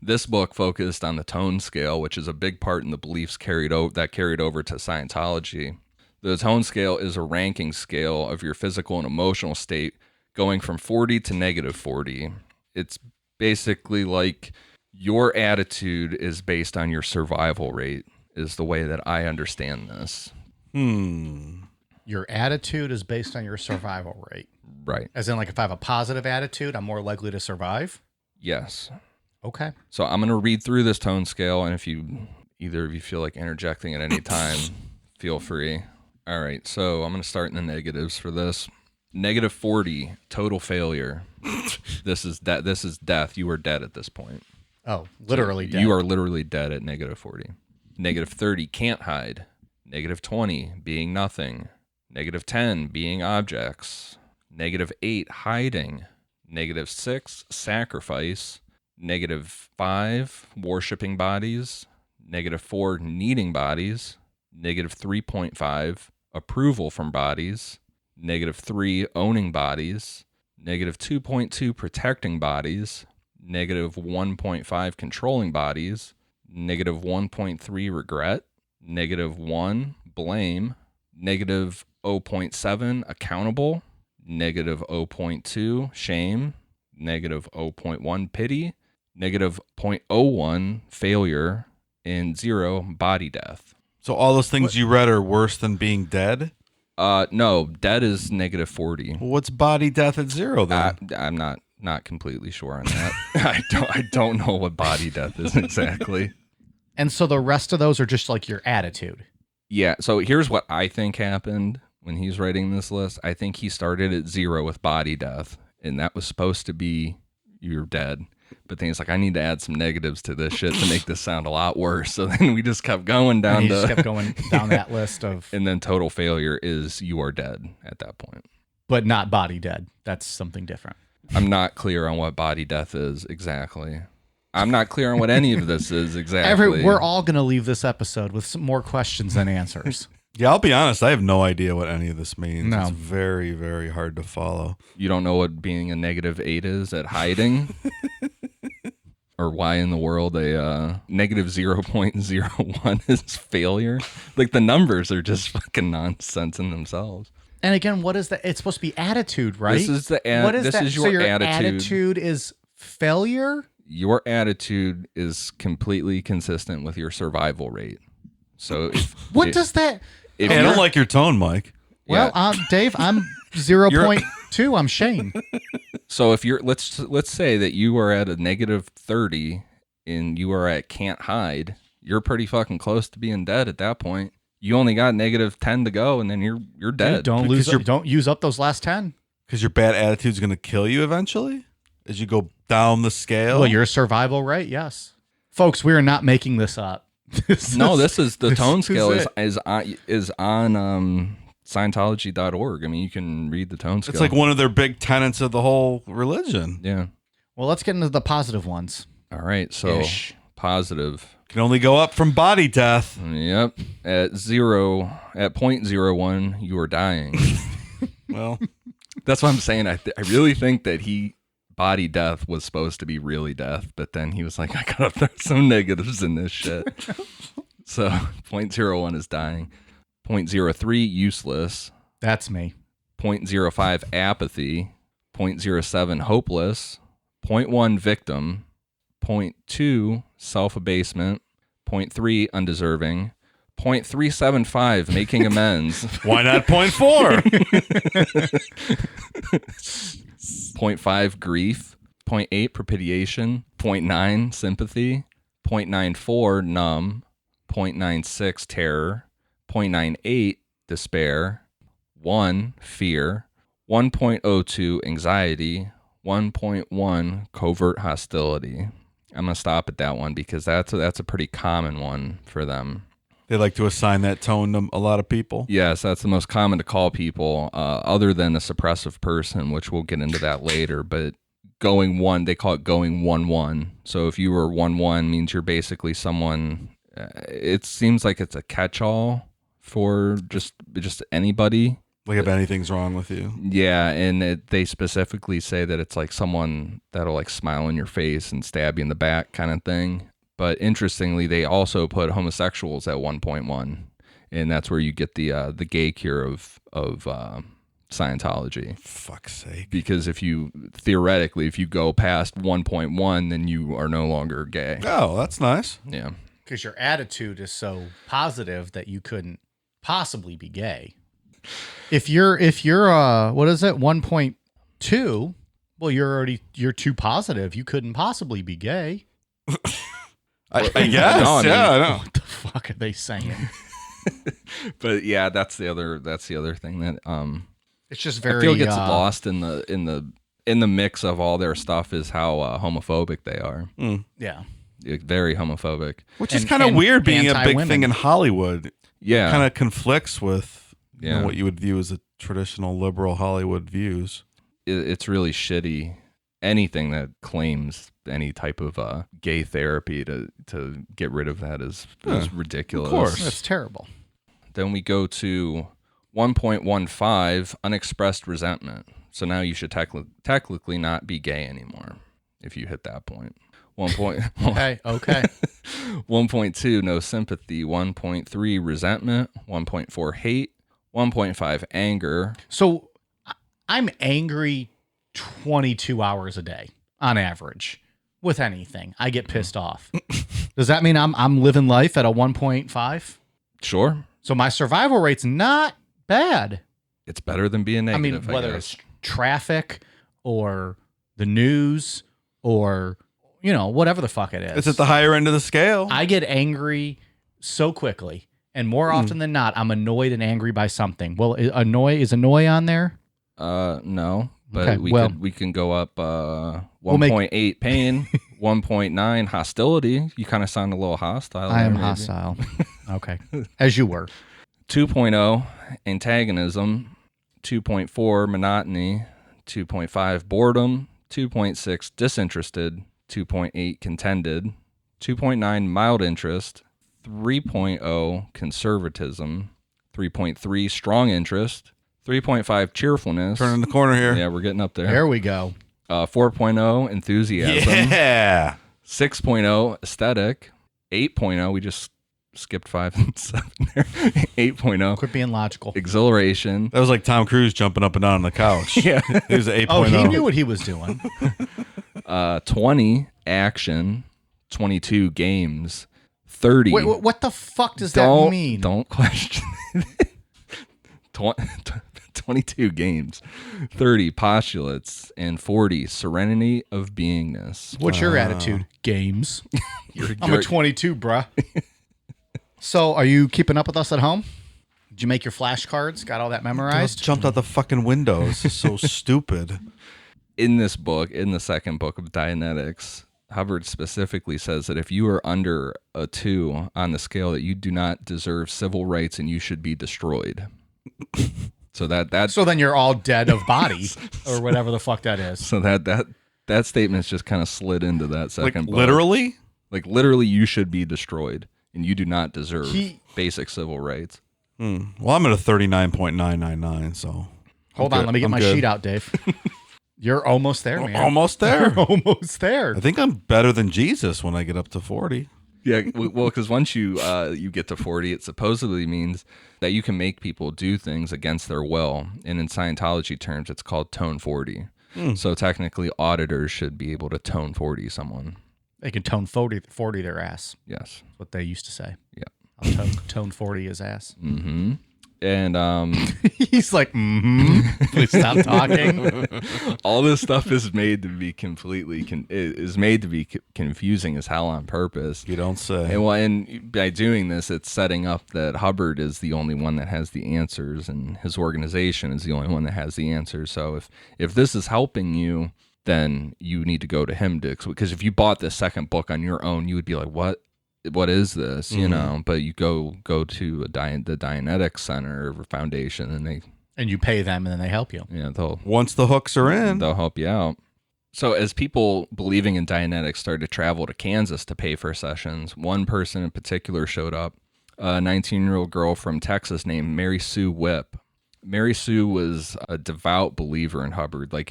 This book focused on the tone scale, which is a big part in the beliefs carried over to Scientology. The tone scale is a ranking scale of your physical and emotional state going from 40 to negative 40. It's basically like your attitude is based on your survival rate, is the way that I understand this. Your attitude is based on your survival rate. Right. As in, like, if I have a positive attitude, I'm more likely to survive? Yes. Okay. So I'm going to read through this tone scale, and if either of you feel like interjecting at any time, feel free. All right, so I'm going to start in the negatives for this. Negative 40, total failure. This is death. You are dead at this point. Oh, literally dead. You are literally dead at negative 40. Negative 30, can't hide. Negative 20, being nothing. Negative 10, being objects. Negative 8, hiding. Negative 6, sacrifice. Negative 5, worshipping bodies. Negative 4, needing bodies. Negative 3.5, approval from bodies. Negative 3, owning bodies. Negative 2.2, protecting bodies. Negative 1.5, controlling bodies. Negative 1.3, regret. Negative 1, blame. Negative 0.7, accountable. Negative 0.2, shame. Negative 0.1, pity. Negative 0.01, failure. And 0, body death. So all those things you read are worse than being dead? No, dead is negative 40. Well, what's body death at 0 then? I'm not completely sure on that. I don't know what body death is exactly. And so the rest of those are just like your attitude. Yeah, so here's what I think happened when he's writing this list. I think he started at 0 with body death, and that was supposed to be you're dead. But then he's like, I need to add some negatives to this shit to make this sound a lot worse. So then we just kept going down. And he just kept going down that list of. And then total failure is you are dead at that point. But not body dead. That's something different. I'm not clear on what body death is exactly. I'm not clear on what any of this is exactly. We're all going to leave this episode with some more questions than answers. Yeah, I'll be honest. I have no idea what any of this means. No. It's very, very hard to follow. You don't know what being a negative 8 is at hiding? Or why in the world a negative 0.01 is failure? Like, the numbers are just fucking nonsense in themselves. And again, what is that? It's supposed to be attitude, right? This is What is this that? is your So your attitude. attitude is failure? Your attitude is completely consistent with your survival rate. So What does that? if Hey, I you're- don't like your tone, Mike. Well, Yeah. Dave, I'm 0.2. I'm Shane. So if you're let's say that you are at a negative 30 and you are at can't hide, you're pretty fucking close to being dead at that point. You only got negative 10 to go, and then you're dead. Don't use up those last 10. Because your bad attitude's going to kill you eventually as you go down the scale. Well, your survival rate, yes. Folks, we are not making this up. This is the tone scale it. is on Scientology.org. I mean, you can read the tone scale. It's like one of their big tenets of the whole religion. Yeah. Well, let's get into the positive ones. All right. So Ish. positive. Can only go up from body death. Yep. At 0.01, you are dying. Well, That's what I'm saying. I really think that body death was supposed to be really death, but then he was like, I gotta throw some negatives in this shit. So 0.01 is dying. 0.03 useless. That's me. 0.05 apathy. 0.07 hopeless. 0.1 victim. 0.2 self-abasement. 0.3 undeserving. 0.375 making amends. why not 0.4? 0.5 grief. 0.8 propitiation. 0.9 sympathy. 0.94 numb. 0.96 terror. 0.98 despair, 1 fear, 1.02 anxiety, 1.1 covert hostility. I'm going to stop at that one because that's a pretty common one for them. They like to assign that tone to a lot of people. Yes, that's the most common to call people, other than a suppressive person, which we'll get into that later. But going one, they call it going 1-1. So if you were 1-1, means you're basically someone. It seems like it's a catch-all for just anybody. Like if anything's wrong with you. Yeah, and they specifically say that it's like someone that'll like smile in your face and stab you in the back kind of thing. But interestingly, they also put homosexuals at 1.1, and that's where you get the gay cure of Scientology. Fuck's sake! Because if you go past 1.1, then you are no longer gay. Oh, that's nice. Yeah, Because your attitude is so positive that you couldn't possibly be gay. If you're what is it, 1.2? Well, you're too positive. You couldn't possibly be gay. I guess. No, I mean, yeah, I know. What the fuck are they saying? But yeah, that's the other thing that It's just very. I feel gets lost in the mix of all their stuff is how homophobic they are. Yeah. Very homophobic. Which is kind of weird, being a big anti-women. thing in Hollywood. Yeah, Kind of conflicts with Yeah. what you would view as a traditional liberal Hollywood views. it's really shitty. Anything that claims any type of gay therapy to get rid of that is ridiculous. Of course. That's terrible. Then we go to 1.15, unexpressed resentment. So now you should technically not be gay anymore if you hit that point. 1.1. Okay. 1.2, no sympathy. 1.3, resentment. 1.4, hate. 1.5, anger. So I'm angry 22 hours a day on average with anything. I get pissed off. Does that mean I'm living life at a 1.5? Sure. So my survival rate's not bad. It's better than being negative. I mean, whether guess. it's traffic or the news or, whatever the fuck it is. It's at the higher end of the scale. I get angry so quickly. And more often than not, I'm annoyed and angry by something. Well, is annoy on there? No. But Okay, we can go up 1.8 pain, 1.9 hostility. You kind of sound a little hostile. I am maybe. hostile. Okay. As you were. 2.0 antagonism, 2.4 monotony, 2.5 boredom, 2.6 disinterested, 2.8 contended, 2.9 mild interest, 3.0 conservatism, 3.3 strong interest, 3.5 cheerfulness. Turning the corner here. Yeah, we're getting up there. There we go. 4.0 enthusiasm. Yeah. 6.0 aesthetic. 8.0, we just skipped 5 and 7 there. 8.0 Quit being logical. exhilaration. That was like Tom Cruise jumping up and down on the couch. Yeah. He was at 8.0. Oh, he knew what he was doing. 20 action. 22 games. 30. Wait, what the fuck does that mean? Don't question it. 22 games, 30 postulates, and 40 serenity of beingness. What's your attitude? Games. I'm a You're- 22, bruh. So, are you keeping up with us at home? Did you make your flashcards? Got all that memorized? Jumped out the fucking windows. So stupid. in this book, in the second book of Dianetics, Hubbard specifically says that if you are under a 2 on the scale, that you do not deserve civil rights and you should be destroyed. So then you're all dead of body or whatever the fuck that is. So that statement's just kind of slid into that second book. Literally? Like literally you should be destroyed and you do not deserve basic civil rights. Well, I'm at a 39.999, so. Hold on, let me get my sheet out, Dave. You're almost there, man. Almost there. You're almost there. I think I'm better than Jesus when I get up to 40. Yeah, well, because once you get to 40, it supposedly means that you can make people do things against their will. And in Scientology terms, it's called tone 40. So technically, auditors should be able to tone 40 someone. They can tone 40 their ass. Yes. That's what they used to say. Yeah. I'll tone 40 his ass. Mm-hmm. And He's like, please stop talking. all this stuff is made to be confusing as hell on purpose. You don't say. And by doing this, it's setting up that Hubbard is the only one that has the answers, and his organization is the only one that has the answers. So if this is helping you, then you need to go to him because if you bought this second book on your own, you would be like, what is this? You know, but you go to the Dianetics Center or Foundation, and you pay them, and then they help you. Yeah, once the hooks are in, they'll help you out. So as people believing in Dianetics started to travel to Kansas to pay for sessions, one person in particular showed up, a 19-year-old girl from Texas named Mary Sue Whipp. Mary Sue was a devout believer in Hubbard. Like,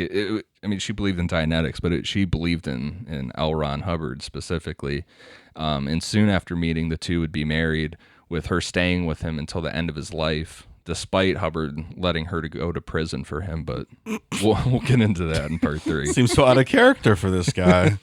she believed in Dianetics, but she believed in L. Ron Hubbard specifically. And soon after meeting, the two would be married, with her staying with him until the end of his life, despite Hubbard letting her to go to prison for him. But we'll get into that in part 3. Seems so out of character for this guy.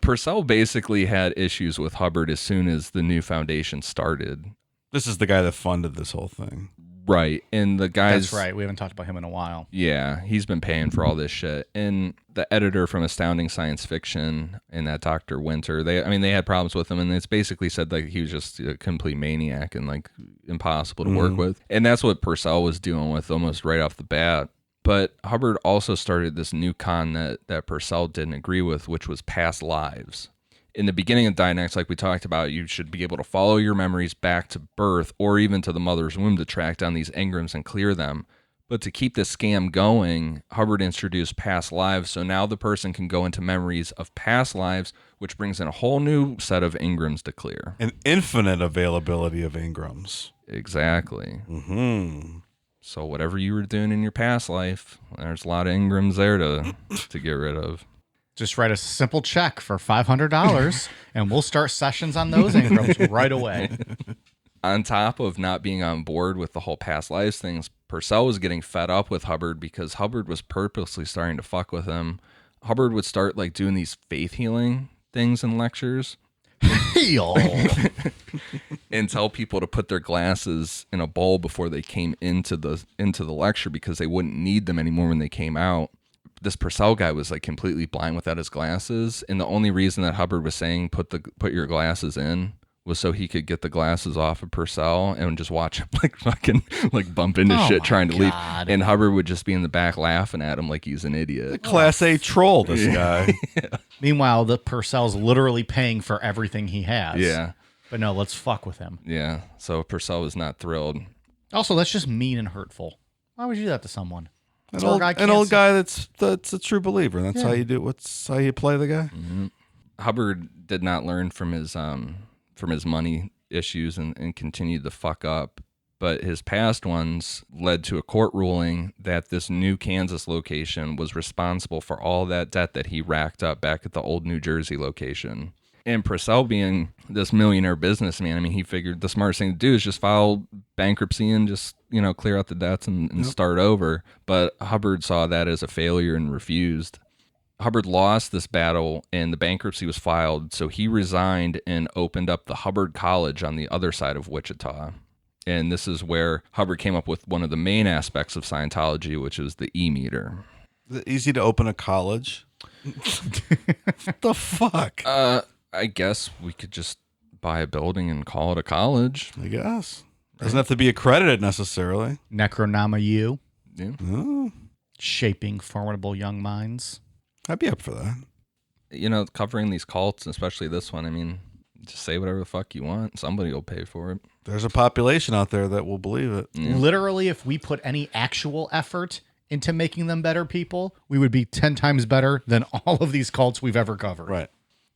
Purcell basically had issues with Hubbard as soon as the new foundation started. This is the guy that funded this whole thing. Right. And the guys... That's right. We haven't talked about him in a while. Yeah. He's been paying for all this shit. And the editor from Astounding Science Fiction and that Dr. Winter, they had problems with him. And it's basically said like he was just a complete maniac and like impossible to work with. And that's what Purcell was dealing with almost right off the bat. But Hubbard also started this new con that Purcell didn't agree with, which was past lives. In the beginning of Dianetics, like we talked about, you should be able to follow your memories back to birth or even to the mother's womb to track down these engrams and clear them. But to keep this scam going, Hubbard introduced past lives, so now the person can go into memories of past lives, which brings in a whole new set of engrams to clear. An infinite availability of engrams. Exactly. Mm-hmm. So whatever you were doing in your past life, there's a lot of engrams there to get rid of. Just write a simple check for $500, and we'll start sessions on those engrams right away. On top of not being on board with the whole past lives things, Purcell was getting fed up with Hubbard because Hubbard was purposely starting to fuck with him. Hubbard would start like doing these faith healing things in lectures. Heal! And tell people to put their glasses in a bowl before they came into the lecture because they wouldn't need them anymore when they came out. This Purcell guy was like completely blind without his glasses, and the only reason that Hubbard was saying put your glasses in was so he could get the glasses off of Purcell and just watch him like fucking like bump into shit trying to leave. And Hubbard would just be in the back laughing at him like he's an idiot. Class A troll, this guy. Yeah. Meanwhile, the Purcell's literally paying for everything he has. Yeah. But no, let's fuck with him. Yeah. So Purcell was not thrilled. Also, that's just mean and hurtful. Why would you do that to someone? An old guy that's a true believer. That's how you do. That's how you play the guy. Mm-hmm. Hubbard did not learn from his money issues and continued to fuck up. But his past ones led to a court ruling that this new Kansas location was responsible for all that debt that he racked up back at the old New Jersey location. And Purcell being this millionaire businessman, he figured the smartest thing to do is just file bankruptcy and just, clear out the debts and start over. But Hubbard saw that as a failure and refused. Hubbard lost this battle and the bankruptcy was filed, so he resigned and opened up the Hubbard College on the other side of Wichita. And this is where Hubbard came up with one of the main aspects of Scientology, which is the E-meter. Is it easy to open a college? What the fuck? I guess we could just buy a building and call it a college. I guess. Doesn't have to be accredited necessarily. Necronama U. Yeah. Oh. Shaping formidable young minds. I'd be up for that. Covering these cults, especially this one, just say whatever the fuck you want. Somebody will pay for it. There's a population out there that will believe it. Yeah. Literally, if we put any actual effort into making them better people, we would be 10 times better than all of these cults we've ever covered. Right.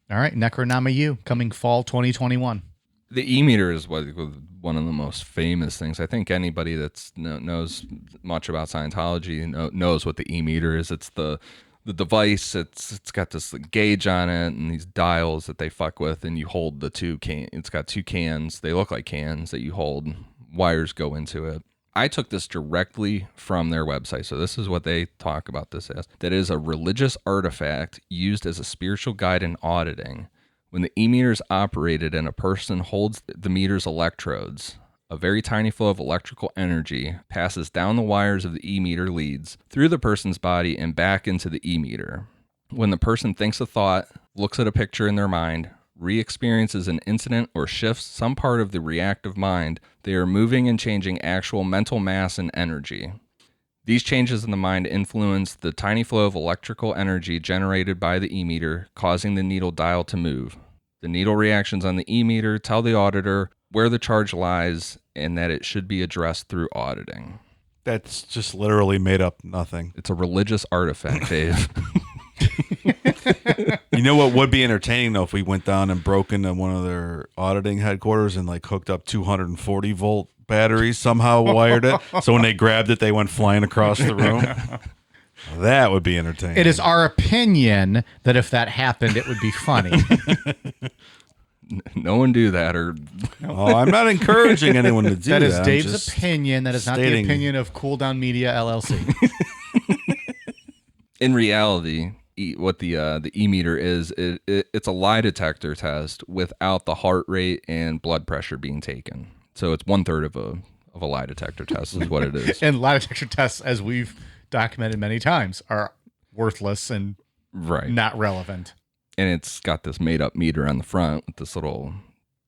All right, Necronama U, coming fall 2021. The E-meter is one of the most famous things. I think anybody that knows much about Scientology knows what the E-meter is. It's the device. It's got this gauge on it and these dials that they fuck with, and you hold the two cans. It's got two cans. They look like cans that you hold. Wires go into it. I took this directly from their website. So this is what they talk about this as. That is a religious artifact used as a spiritual guide in auditing. When the E-meter is operated and a person holds the meter's electrodes, A very tiny flow of electrical energy passes down the wires of the e-meter leads, through the person's body, and back into the e-meter. When the person thinks a thought, looks at a picture in their mind, re-experiences an incident, or shifts some part of the reactive mind, they are moving and changing actual mental mass and energy. These changes in the mind influence the tiny flow of electrical energy generated by the e-meter, causing the needle dial to move. The needle reactions on the e-meter tell the auditor where the charge lies and that it should be addressed through auditing. That's just literally made up nothing. It's a religious artifact, Dave. You know what would be entertaining though if we went down and broke into one of their auditing headquarters and like hooked up 240 volt batteries, somehow wired it, so when they grabbed it they went flying across the room. That would be entertaining. It is our opinion that if that happened, it would be funny. No one do that. Oh, I'm not encouraging anyone to do that. That is I'm Dave's just opinion. That is not the stating- opinion of Cool Down Media LLC. In reality, what the e-meter is, it's a lie detector test without the heart rate and blood pressure being taken. So it's 1/3 of a lie detector test is what it is. And lie detector tests, as we've documented many times, are worthless and Right. not relevant. And it's got this made up meter on the front with this little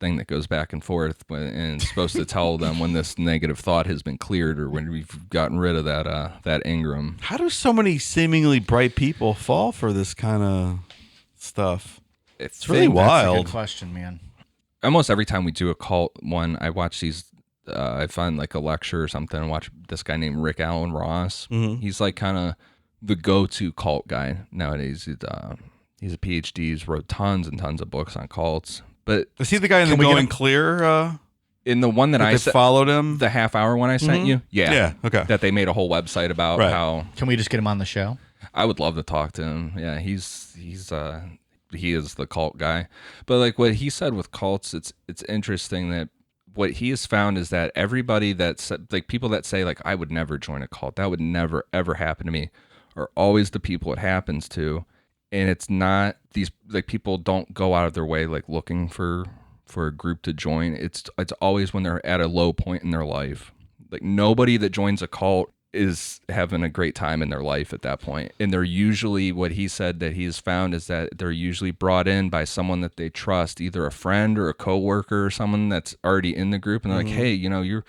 thing that goes back and forth, and it's supposed to tell them when this negative thought has been cleared or when we've gotten rid of that Ingram. How do so many seemingly bright people fall for this kind of stuff? It's really That's a wild. good question, man. Almost every time we do a cult one, I watch these. I find like a lecture or something and watch this guy named Rick Allen Ross. Mhm. He's like kind of the go-to cult guy nowadays. He's a PhD. He's wrote tons and tons of books on cults. But Is he the guy in the Can we get Going him- Clear? in the one that I That sent, followed him. the half-hour one I sent you, Yeah. Okay. that they made a whole website about Right. how Can we just get him on the show? I would love to talk to him. Yeah, he is the cult guy. But like what he said with cults, it's interesting that what he has found is that everybody that's like people that say like I would never join a cult, that would never ever happen to me, are always the people it happens to. And it's not these like people don't go out of their way like looking for a group to join. It's always when they're at a low point in their life. Like nobody that joins a cult is having a great time in their life at that point. And they're usually, what he said that he has found is that they're usually brought in by someone that they trust, either a friend or a coworker or someone that's already in the group. And they're like, hey, your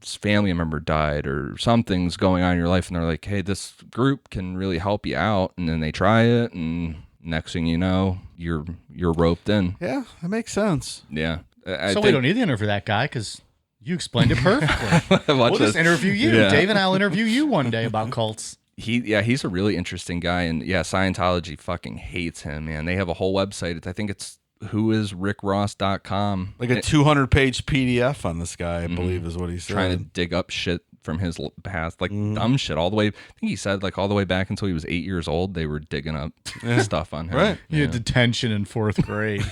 family member died or something's going on in your life. And they're like, hey, this group can really help you out. And then they try it. And next thing you know, you're roped in. Yeah, that makes sense. Yeah. I So we don't need the interview for that guy because you explained it perfectly. Watch We'll just this. interview you. Yeah. Dave and I'll interview you one day about cults. He's a really interesting guy, and yeah, Scientology fucking hates him, man. They have a whole website. I think it's whoisrickross.com. Like a 200-page PDF on this guy, I believe, is what he said. Trying to dig up shit from his past, like dumb shit, all the way. I think he said like all the way back until he was 8 years old. They were digging up stuff on him. Right. He had detention in 4th grade.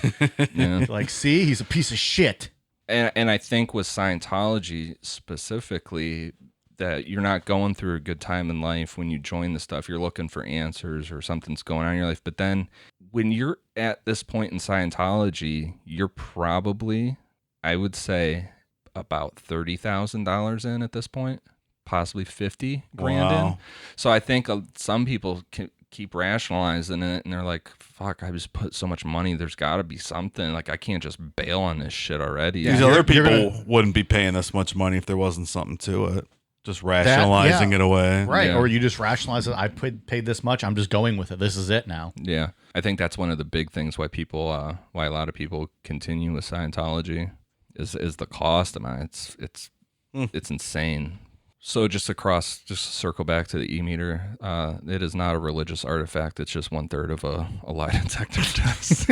Yeah. Like, see, he's a piece of shit. And I think with Scientology specifically, that you're not going through a good time in life when you join the stuff. You're looking for answers or something's going on in your life. But then when you're at this point in Scientology, you're probably, I would say, about $30,000 in at this point, possibly 50 grand in. Wow. So I think some people can keep rationalizing it and they're like, fuck, I just put so much money. There's got to be something. Like, I can't just bail on this shit already. These Yeah, other you're people gonna- wouldn't be paying this much money if there wasn't something to it. Just rationalizing it away. Right. Yeah. Or you just rationalize it. I paid this much. I'm just going with it. This is it now. Yeah, I think that's one of the big things why a lot of people continue with Scientology is the cost amount. It's insane. So just to circle back to the e-meter, it is not a religious artifact. It's just 1/3 of a lie detector test.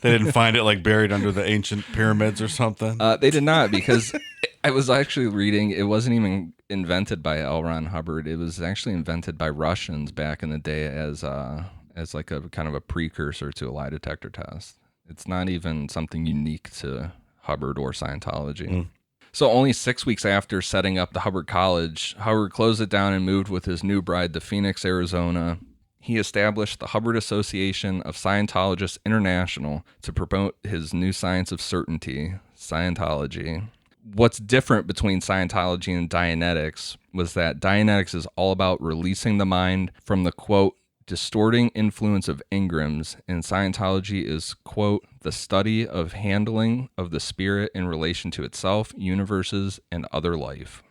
They didn't find it like buried under the ancient pyramids or something. They did not, because I was actually reading, it wasn't even invented by L. Ron Hubbard. It was actually invented by Russians back in the day as like a kind of a precursor to a lie detector test. It's not even something unique to Hubbard or Scientology. So only 6 weeks after setting up the Hubbard College, Hubbard closed it down and moved with his new bride to Phoenix, Arizona. He established the Hubbard Association of Scientologists International to promote his new science of certainty, Scientology. What's different between Scientology and Dianetics was that Dianetics is all about releasing the mind from the, quote, distorting influence of engrams, and Scientology is, quote, the study of handling of the spirit in relation to itself, universes, and other life.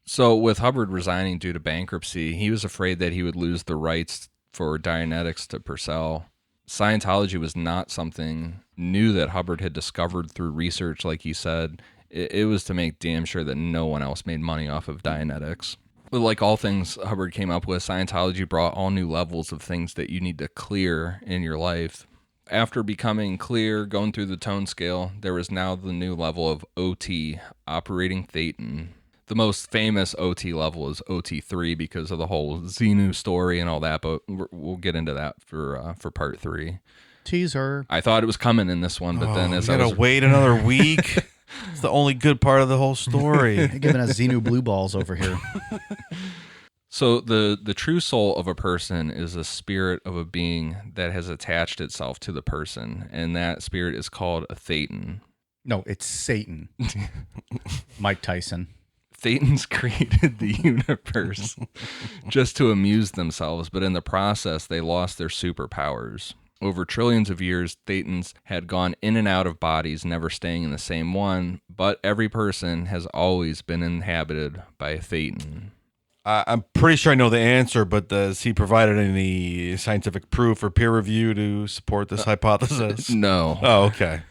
So with Hubbard resigning due to bankruptcy, he was afraid that he would lose the rights for Dianetics to Purcell. Scientology was not something new that Hubbard had discovered through research, like he said. It was to make damn sure that no one else made money off of Dianetics. But like all things Hubbard came up with, Scientology brought all new levels of things that you need to clear in your life. After becoming clear, going through the tone scale, there was now the new level of OT, operating Thetan. The most famous OT level is OT3 because of the whole Xenu story and all that, but we'll get into that for part 3. Teaser. I thought it was coming in this one, but then as I I gotta was wait another week. It's the only good part of the whole story. You're giving us Xenu blue balls over here. So the true soul of a person is a spirit of a being that has attached itself to the person, and that spirit is called a Thetan. No, it's Satan. Mike Tyson. Thetans created the universe just to amuse themselves, but in the process, they lost their superpowers. Over trillions of years, Thetans had gone in and out of bodies, never staying in the same one, but every person has always been inhabited by a Thetan. I'm pretty sure I know the answer, but has he provided any scientific proof or peer review to support this hypothesis? No. Oh, okay.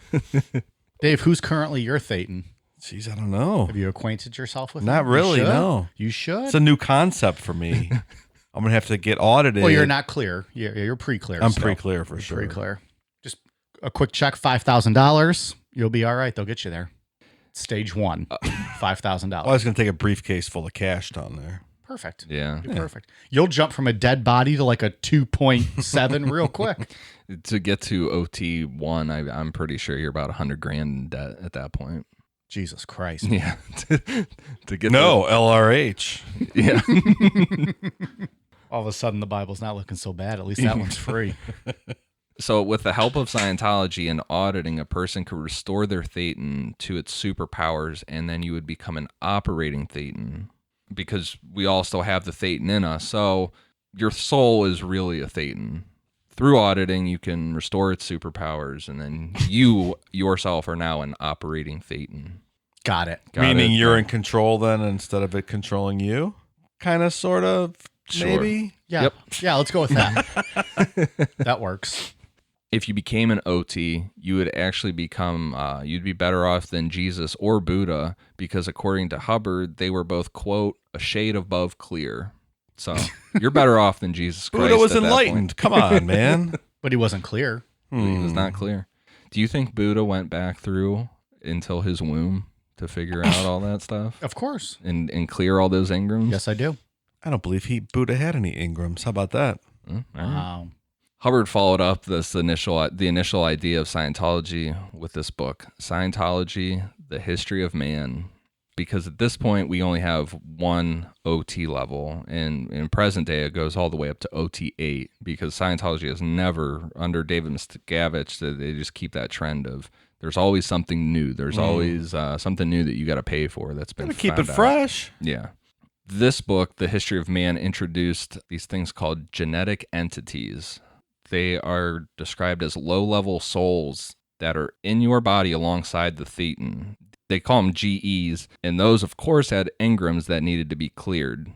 Dave, who's currently your Thetan? Jeez, I don't know. Have you acquainted yourself with Not him? really, You should. no. You should. It's a new concept for me. I'm going to have to get audited. Well, you're not clear. You're pre-clear. I'm still. pre-clear for You're sure. Pre-clear. Just a quick check, $5,000. You'll be all right. They'll get you there. Stage 1, $5,000. Well, I was going to take a briefcase full of cash down there. Perfect. Yeah. You're perfect. You'll jump from a dead body to like a 2.7 real quick. To get to OT1, I'm pretty sure you're about $100,000 in debt at that point. Jesus Christ. Yeah. to get LRH. Yeah. All of a sudden, the Bible's not looking so bad. At least that one's free. So with the help of Scientology and auditing, a person could restore their Thetan to its superpowers, and then you would become an operating Thetan, because we all still have the Thetan in us. So your soul is really a Thetan. Through auditing, you can restore its superpowers, and then you yourself are now an operating Thetan. Got it. Meaning you're in control then instead of it controlling you? Kind of, sort of, Sure. maybe? Yeah. Yep. Yeah, let's go with that. That works. If you became an OT, you would actually become, you'd be better off than Jesus or Buddha, because according to Hubbard, they were both, quote, a shade above clear. So you're better off than Jesus Christ. Buddha was at that enlightened. Come on, man. But he wasn't clear. point. He was not clear. Do you think Buddha went back through until his womb to figure out all that stuff Of course. and clear all those engrams? Yes, I do. I don't believe Buddha had any Ingrams. How about that? All right. Wow. Hubbard followed up the initial idea of Scientology with this book, Scientology: The History of Man, because at this point we only have one OT level, and in present day it goes all the way up to OT8, because Scientology has never, under David Miscavige, they just keep that trend of there's always something new. There's always something new that you got to pay for that's been Gotta keep it found out. fresh. Yeah. This book, The History of Man, introduced these things called genetic entities. They are described as low-level souls that are in your body alongside the Thetan. They call them GEs, and those, of course, had engrams that needed to be cleared.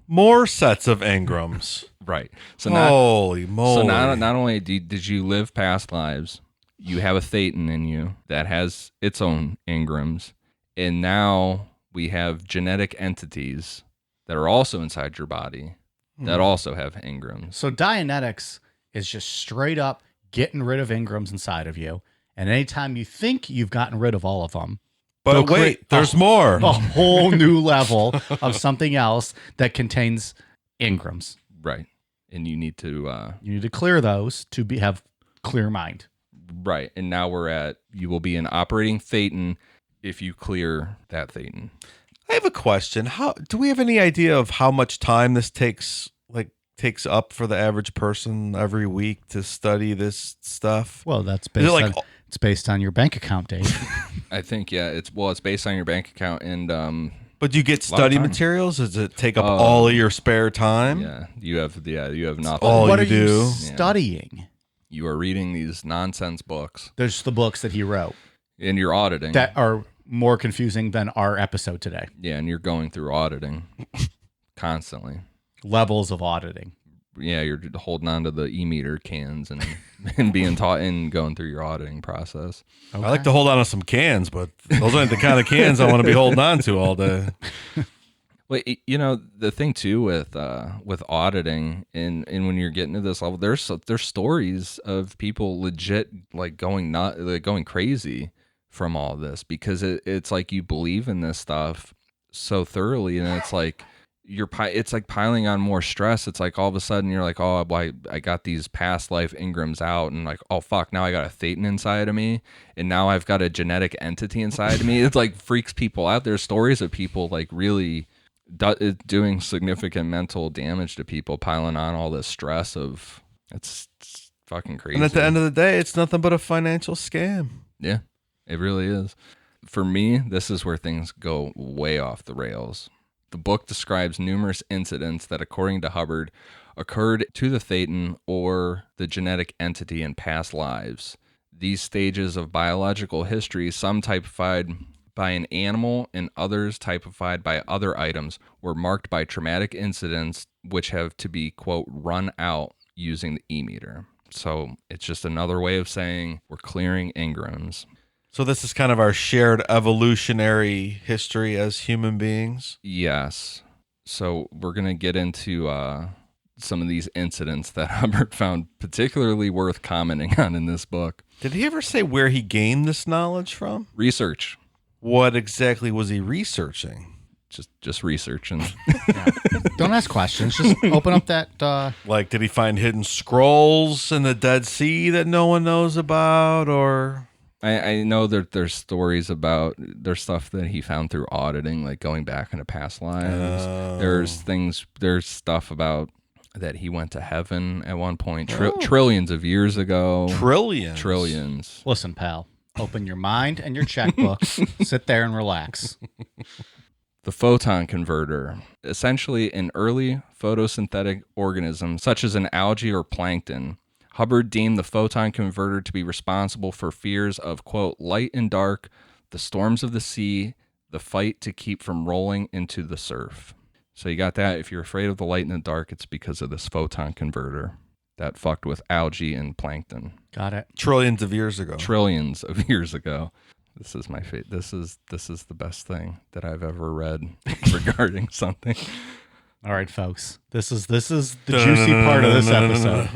More sets of Ingrams. Right. So Holy moly. So not only did you live past lives, you have a Thetan in you that has its own engrams, and now we have genetic entities that are also inside your body that also have engrams. So Dianetics is just straight up getting rid of engrams inside of you. And anytime you think you've gotten rid of all of them, But they'll wait, create there's more. a whole new level of something else that contains engrams. Right. And you need to You need to clear those to have clear mind. right. And now you will be an operating Thetan if you clear that Thetan. I have a question. Do we have any idea of how much time this takes, like takes up for the average person every week to study this stuff? Well, that's Is it based like on, it's based on your bank account, Dave. I think it's based on your bank account and but do you get lot of study time. materials? Does it take up all of your spare time? you have nothing. all what you are do. you studying? You are reading these nonsense books There's the books that he wrote and you're auditing. that are more confusing than our episode today. Yeah, and you're going through auditing constantly. Levels of auditing. Yeah, you're holding on to the e-meter cans and being taught and going through your auditing process. Okay. I like to hold on to some cans, but those aren't the kind of cans I want to be holding on to all day. Wait, the thing too with auditing and when you're getting to this level, there's stories of people legit like going crazy from all this because it's like you believe in this stuff so thoroughly, and it's like it's like piling on more stress. It's like all of a sudden you're like, oh, I got these past life Ingrams out, and like, oh fuck, now I got a Thetan inside of me, and now I've got a genetic entity inside of me. It like freaks people out. There's stories of people like really doing significant mental damage to people, piling on all this stress of it's fucking crazy. And at the end of the day, it's nothing but a financial scam. Yeah, it really is. For me, this is where things go way off the rails. The book describes numerous incidents that, according to Hubbard, occurred to the Thetan or the genetic entity in past lives. These stages of biological history, some typified by an animal and others typified by other items, were marked by traumatic incidents which have to be, quote, run out using the e-meter. So it's just another way of saying we're clearing engrams. So this is kind of our shared evolutionary history as human beings. Yes. So we're going to get into some of these incidents that Hubbard found particularly worth commenting on in this book. Did he ever say where he gained this knowledge from? Research. What exactly was he researching? Just researching. Yeah. Don't ask questions. Just open up that. Like, did he find hidden scrolls in the Dead Sea that no one knows about, or... I know that there's stories about there's stuff that he found through auditing, like going back into past lives. There's stuff about that he went to heaven at one point, trillions of years ago. Trillions. Listen, pal. Open your mind and your checkbooks. Sit there and relax. The photon converter, essentially an early photosynthetic organism, such as an algae or plankton. Hubbard deemed the photon converter to be responsible for fears of, quote, light and dark, the storms of the sea, the fight to keep from rolling into the surf. So you got that. If you're afraid of the light and the dark, it's because of this photon converter that fucked with algae and plankton. Got it. Trillions of years ago. Trillions of years ago. This is my fate. This is the best thing that I've ever read regarding something. All right, folks. This is the juicy part of this episode.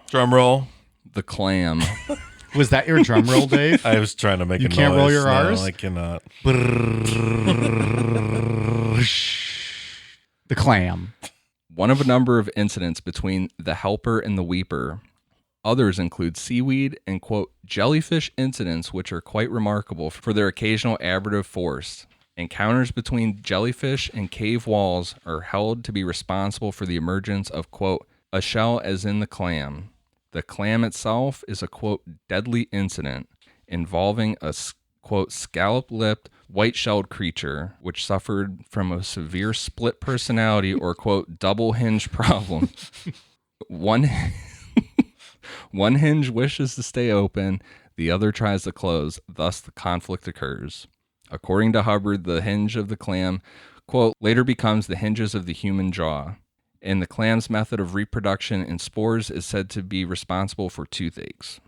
Drum roll. The clam. Was that your drum roll, Dave? I was trying to make You a can't noise. roll your No, R's? I cannot. The clam. One of a number of incidents between the helper and the weeper. Others include seaweed and, quote, jellyfish incidents, which are quite remarkable for their occasional aberrative force. Encounters between jellyfish and cave walls are held to be responsible for the emergence of, quote, a shell as in the clam. The clam itself is a, quote, deadly incident involving a, quote, scallop-lipped, white-shelled creature which suffered from a severe split personality or, quote, double hinge problem. One hinge wishes to stay open, the other tries to close, thus the conflict occurs. According to Hubbard, the hinge of the clam, quote, later becomes the hinges of the human jaw. And the clam's method of reproduction in spores is said to be responsible for toothaches.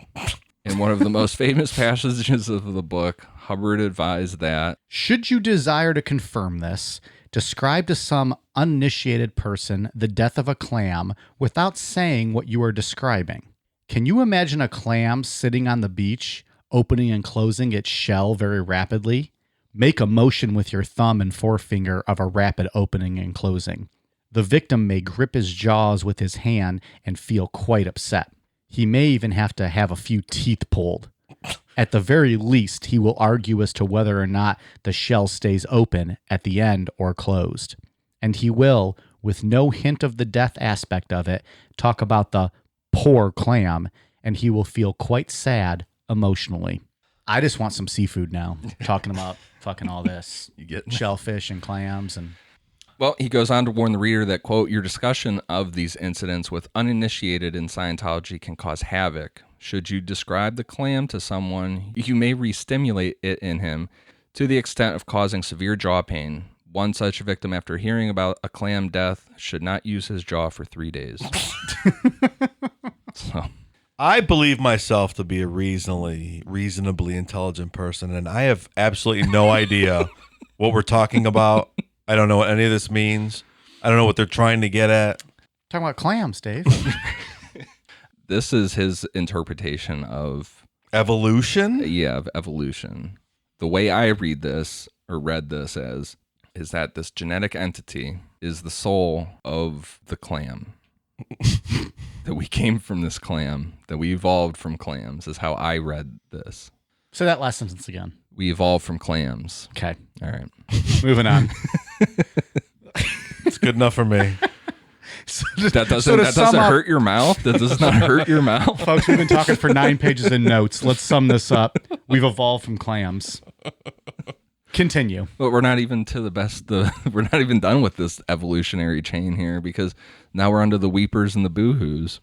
In one of the most famous passages of the book, Hubbard advised that, should you desire to confirm this, describe to some uninitiated person the death of a clam without saying what you are describing. Can you imagine a clam sitting on the beach, opening and closing its shell very rapidly? Make a motion with your thumb and forefinger of a rapid opening and closing. The victim may grip his jaws with his hand and feel quite upset. He may even have to have a few teeth pulled. At the very least, he will argue as to whether or not the shell stays open at the end or closed. And he will, with no hint of the death aspect of it, talk about the poor clam, and he will feel quite sad emotionally. I just want some seafood now, talking about fucking all this. You get shellfish and clams and... Well, he goes on to warn the reader that, quote, your discussion of these incidents with uninitiated in Scientology can cause havoc. Should you describe the clam to someone, you may re-stimulate it in him to the extent of causing severe jaw pain. One such victim, after hearing about a clam death, should not use his jaw for 3 days. So, I believe myself to be a reasonably intelligent person, and I have absolutely no idea what we're talking about. I don't know what any of this means. I don't know what they're trying to get at. Talking about clams, Dave. this is his interpretation of Evolution? Yeah, of evolution. The way I read this, or read this as, is that this genetic entity is the soul of the clam. That we came from this clam, that we evolved from clams, is how I read this. Say that last sentence again. We evolved from clams. Okay. All right. Moving on. It's good enough for me. That doesn't hurt your mouth? That does not hurt your mouth? Folks, we've been talking for 9 pages in notes. Let's sum this up. We've evolved from clams. Continue. But we're not even to the best. We're not even done with this evolutionary chain here, because now we're onto the weepers and the boohoos.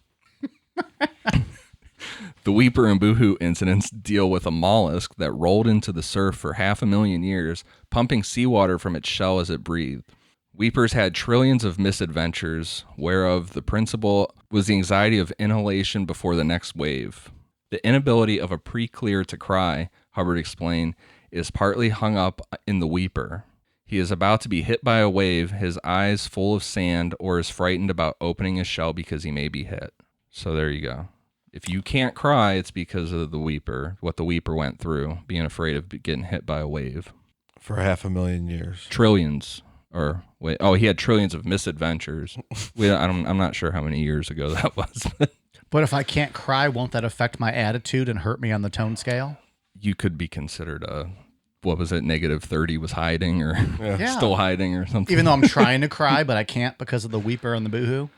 The weeper and boohoo incidents deal with a mollusk that rolled into the surf for 500,000 years, pumping seawater from its shell as it breathed. Weepers had trillions of misadventures, whereof the principal was the anxiety of inhalation before the next wave. The inability of a pre-clear to cry, Hubbard explained, is partly hung up in the weeper. He is about to be hit by a wave, his eyes full of sand, or is frightened about opening his shell because he may be hit. So there you go. If you can't cry, it's because of the weeper, what the weeper went through, being afraid of getting hit by a wave. For 500,000 years. Trillions. He had trillions of misadventures. I'm not sure how many years ago that was. But if I can't cry, won't that affect my attitude and hurt me on the tone scale? You could be considered -30 was hiding, or Yeah. still hiding, or something. Even though I'm trying to cry, but I can't because of the weeper and the boohoo?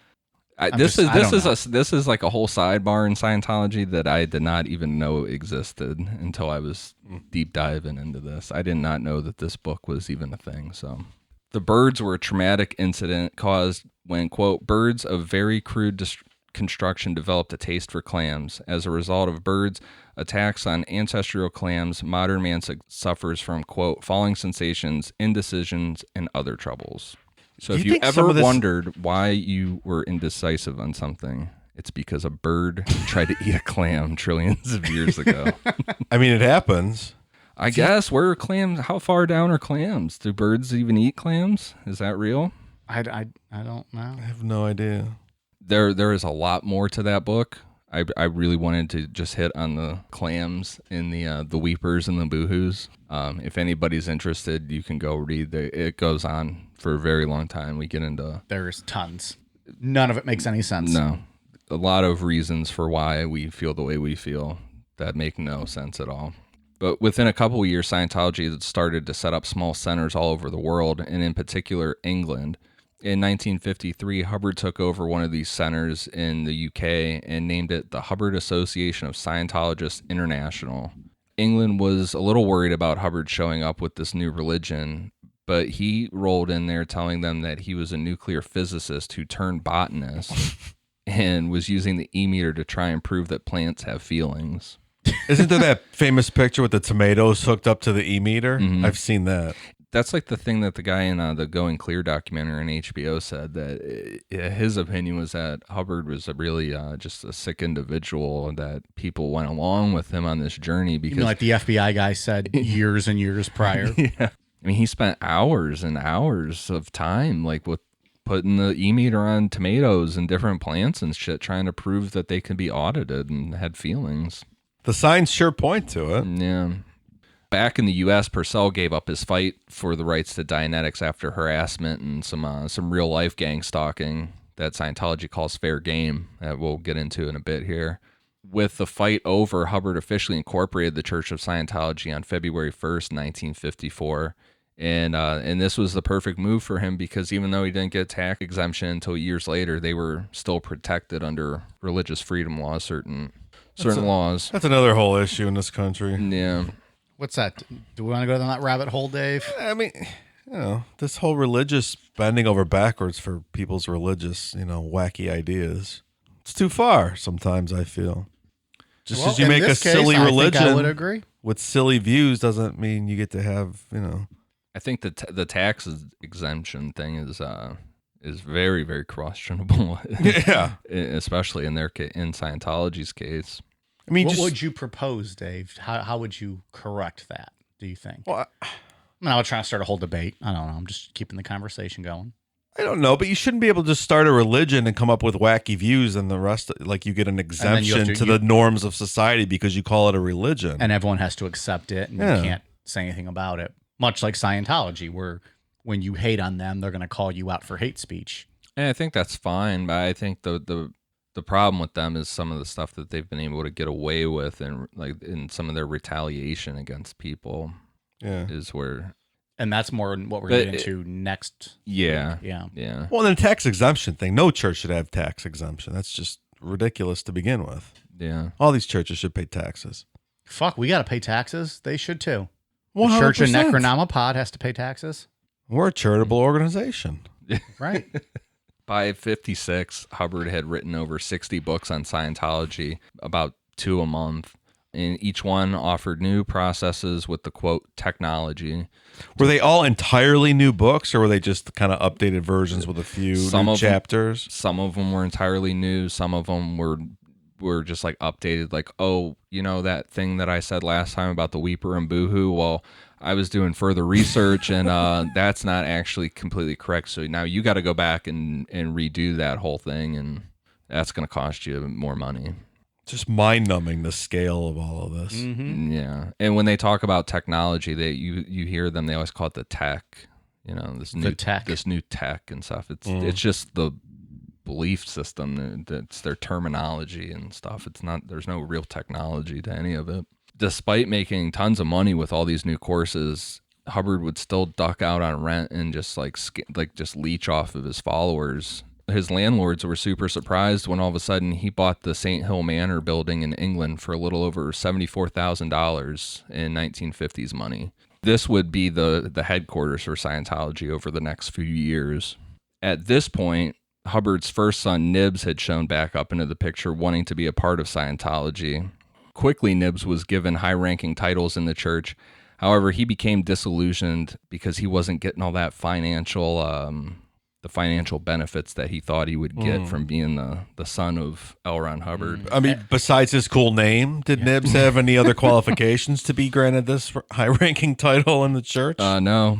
This is like a whole sidebar in Scientology that I did not even know existed until I was deep diving into this. I did not know that this book was even a thing. So, the birds were a traumatic incident caused when, quote, birds of very crude construction developed a taste for clams. As a result of birds' attacks on ancestral clams, modern man suffers from, quote, falling sensations, indecisions, and other troubles. So if you ever wondered why you were indecisive on something, it's because a bird tried to eat a clam trillions of years ago. I mean, it happens. I guess. Where are clams? How far down are clams? Do birds even eat clams? Is that real? I don't know. I have no idea. There is a lot more to that book. I really wanted to just hit on the clams in the weepers and the boohoos. If anybody's interested, you can go read. It goes on for a very long time. We get into... There's tons. None of it makes any sense. No. A lot of reasons for why we feel the way we feel that make no sense at all. But within a couple of years, Scientology had started to set up small centers all over the world, and in particular, England. In 1953, Hubbard took over one of these centers in the UK and named it the Hubbard Association of Scientologists International. England was a little worried about Hubbard showing up with this new religion, but he rolled in there telling them that he was a nuclear physicist who turned botanist and was using the E-meter to try and prove that plants have feelings. Isn't there that famous picture with the tomatoes hooked up to the E-meter? Mm-hmm. I've seen that. That's like the thing that the guy in the Going Clear documentary on HBO said, that his opinion was that Hubbard was really just a sick individual, and that people went along with him on this journey because... like the FBI guy said years and years prior. Yeah. I mean, he spent hours and hours of time like with putting the E-meter on tomatoes and different plants and shit, trying to prove that they could be audited and had feelings. The signs sure point to it. Yeah. Back in the U.S., Purcell gave up his fight for the rights to Dianetics after harassment and some real-life gang stalking that Scientology calls fair game, that we'll get into in a bit here. With the fight over, Hubbard officially incorporated the Church of Scientology on February 1st, 1954. And this was the perfect move for him because even though he didn't get tax exemption until years later, they were still protected under religious freedom laws, certain laws. That's another whole issue in this country. Yeah. What's that? Do we want to go down that rabbit hole, Dave? I mean, this whole religious bending over backwards for people's religious, wacky ideas. It's too far sometimes, I feel. Just as you make a silly religion I would agree. with silly views doesn't mean you get to have, I think the tax exemption thing is very, very questionable. Yeah. Especially in Scientology's case. I mean, what would you propose, Dave? How would you correct that, do you think? Well, I'm not trying to start a whole debate. I don't know. I'm just keeping the conversation going. I don't know, but you shouldn't be able to start a religion and come up with wacky views and the rest, like you get an exemption to the norms of society because you call it a religion. And everyone has to accept it, and you can't say anything about it. Much like Scientology, where when you hate on them, they're going to call you out for hate speech. And I think that's fine, but I think the problem with them is some of the stuff that they've been able to get away with, and like in some of their retaliation against people, is where. And that's more what we're getting into next. Yeah. Yeah. Well, then the tax exemption thing. No church should have tax exemption. That's just ridiculous to begin with. Yeah. All these churches should pay taxes. Fuck, we got to pay taxes. They should too. 100%. The Church of Necronomapod has to pay taxes. We're a charitable organization. Right. By 56, Hubbard had written over 60 books on Scientology, about 2 a month. And each one offered new processes with the quote technology. Were they all entirely new books, or were they just kind of updated versions with a few new chapters? Some of them were entirely new. Some of them were just like updated, like, oh, that thing that I said last time about the Weeper and Boohoo. Well, I was doing further research, and that's not actually completely correct. So now you got to go back and redo that whole thing, and that's going to cost you more money. Just mind-numbing, the scale of all of this. Mm-hmm. Yeah, and when they talk about technology, you hear them. They always call it the tech. This new tech and stuff. It's just the belief system. That's their terminology and stuff. It's not. There's no real technology to any of it. Despite making tons of money with all these new courses, Hubbard would still duck out on rent and just just leech off of his followers. His landlords were super surprised when all of a sudden he bought the St. Hill Manor building in England for a little over $74,000 in 1950s money. This would be the headquarters for Scientology over the next few years. At this point, Hubbard's first son, Nibs, had shown back up into the picture, wanting to be a part of Scientology. Quickly, Nibs was given high-ranking titles in the church. However, he became disillusioned because he wasn't getting all that financial benefits that he thought he would get from being the son of L. Ron Hubbard. I mean, besides his cool name, did Nibs have any other qualifications to be granted this high-ranking title in the church? No.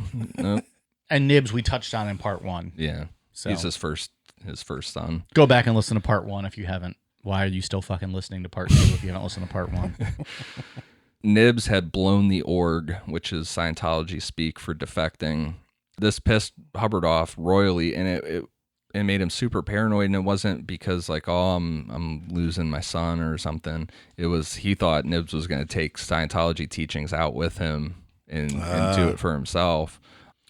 And Nibs we touched on in part 1. Yeah, so he's his first son. Go back and listen to part 1 if you haven't. Why are you still fucking listening to part 2 if you haven't listened to part 1? Nibs had blown the org, which is Scientology speak for defecting. This pissed Hubbard off royally, and it made him super paranoid. And it wasn't because I'm losing my son or something. It was he thought Nibs was going to take Scientology teachings out with him and do it for himself.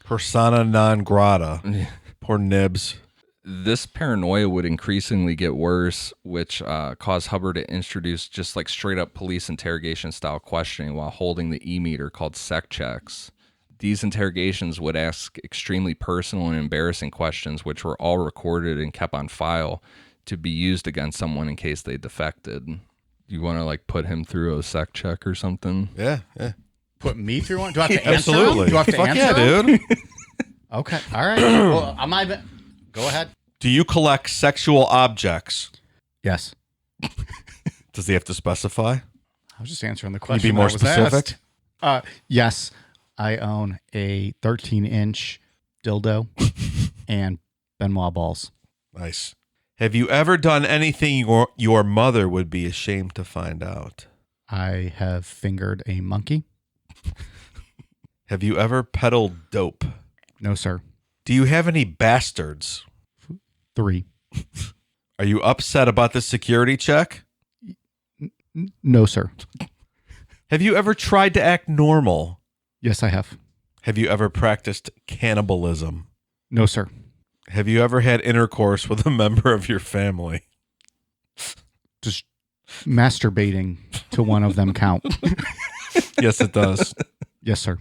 Persona non grata. Poor Nibs. This paranoia would increasingly get worse, which caused Hubbard to introduce just like straight up police interrogation style questioning while holding the e-meter called sec checks. These interrogations would ask extremely personal and embarrassing questions, which were all recorded and kept on file to be used against someone in case they defected. You want to put him through a sec check or something? Yeah. Put me through one? Do I have to answer Absolutely. him? Do I have to Fuck answer yeah, him? dude. Okay. All right. Well, go ahead. Do you collect sexual objects? Yes. Does he have to specify? I was just answering the Can you question. be more that was specific? asked. Yes. I own a 13-inch dildo and Benoit balls. Nice. Have you ever done anything your mother would be ashamed to find out? I have fingered a monkey. Have you ever peddled dope? No, sir. Do you have any bastards? 3. Are you upset about the security check? No, sir. Have you ever tried to act normal? Yes, I have. Have you ever practiced cannibalism? No, sir. Have you ever had intercourse with a member of your family? Just masturbating to one of them count. Yes, it does. Yes, sir.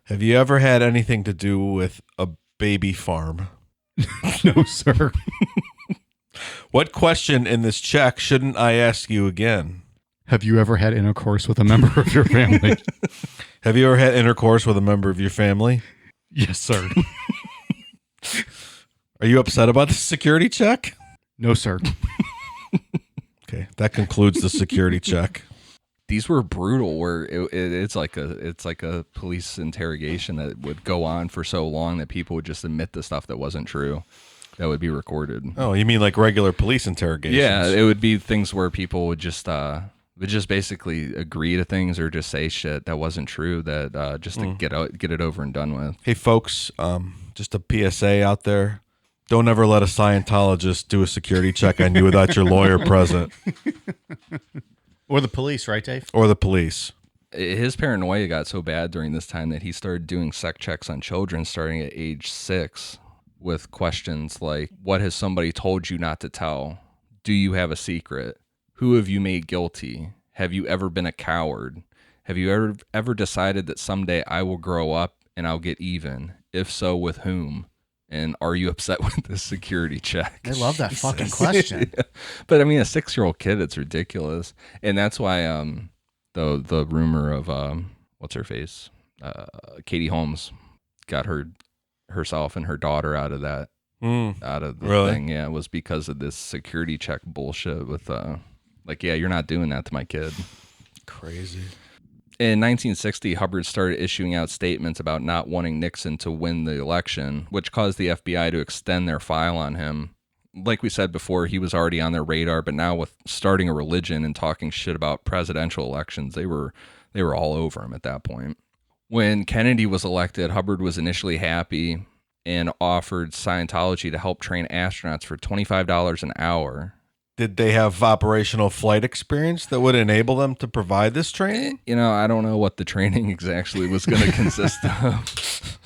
Have you ever had anything to do with a baby farm? No, sir. What question in this check shouldn't I ask you again? Have you ever had intercourse with a member of your family? Have you ever had intercourse with a member of your family? Yes, sir. Are you upset about the security check? No, sir. Okay, that concludes the security check. These were brutal. Where it's like a police interrogation that would go on for so long that people would just admit the stuff that wasn't true, that would be recorded. Oh, you mean like regular police interrogations? Yeah, it would be things where people would just basically agree to things or just say shit that wasn't true, that just to get it over and done with. Hey, folks, just a PSA out there. Don't ever let a Scientologist do a security check on you without your lawyer present. Or the police, right, Dave? Or the police. His paranoia got so bad during this time that he started doing sex checks on children starting at age 6 with questions like, what has somebody told you not to tell? Do you have a secret? Who have you made guilty? Have you ever been a coward? Have you ever decided that someday I will grow up and I'll get even? If so, with whom? And are you upset with this security check? I love that fucking question. Yeah. But I mean, a 6-year-old kid, it's ridiculous. And that's why the rumor of what's her face? Katie Holmes got herself and her daughter out of that out of the thing. Yeah, it was because of this security check bullshit with yeah, you're not doing that to my kid. Crazy. In 1960, Hubbard started issuing out statements about not wanting Nixon to win the election, which caused the FBI to extend their file on him. Like we said before, he was already on their radar, but now with starting a religion and talking shit about presidential elections, they were all over him at that point. When Kennedy was elected, Hubbard was initially happy and offered Scientology to help train astronauts for $25 an hour. Did they have operational flight experience that would enable them to provide this training? You know, I don't know what the training exactly was going to consist of.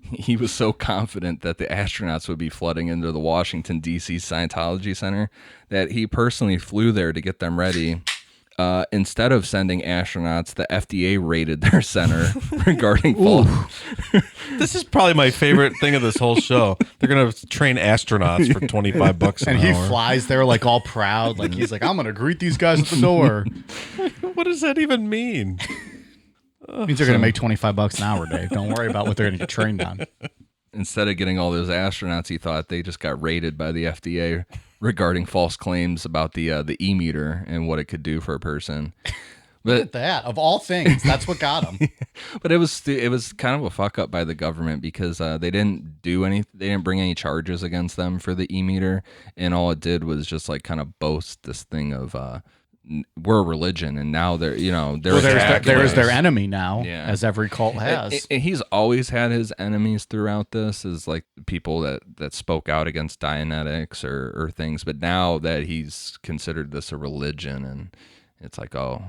He was so confident that the astronauts would be flooding into the Washington, D.C. Scientology Center that he personally flew there to get them ready. Instead of sending astronauts, the FDA raided their center regarding fall. This is probably my favorite thing of this whole show. They're going to train astronauts for $25 an hour. And he flies there like all proud. Like he's like, I'm going to greet these guys at the door. What does that even mean? It means they're going to make $25 an hour, Dave. Don't worry about what they're going to get trained on. Instead of getting all those astronauts, he thought they just got raided by the FDA regarding false claims about the e-meter and what it could do for a person. But look at that, of all things, that's what got him. But it was kind of a fuck up by the government because they didn't do any, they didn't bring any charges against them for the e-meter, and all it did was just like kind of boast this thing of we're a religion, and now they're there's their enemy now, yeah. As every cult has. And he's always had his enemies throughout this, is like people that spoke out against Dianetics or things, but now that he's considered this a religion, and it's like, oh,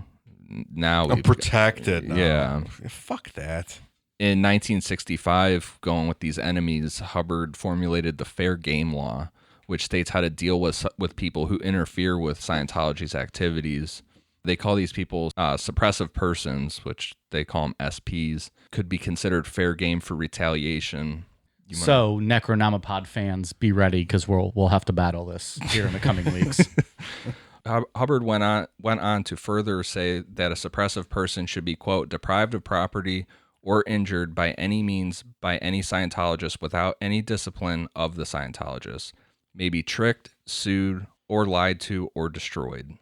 now I'm protected. Yeah, fuck that. In 1965, going with these enemies, Hubbard formulated the Fair Game Law, which states how to deal with people who interfere with Scientology's activities. They call these people suppressive persons, which they call them SPs, could be considered fair game for retaliation. So, Necronomipod fans, be ready, because we'll have to battle this here in the coming weeks. Hubbard went on to further say that a suppressive person should be, quote, deprived of property or injured by any means by any Scientologist without any discipline of the Scientologist, may be tricked, sued, or lied to, or destroyed.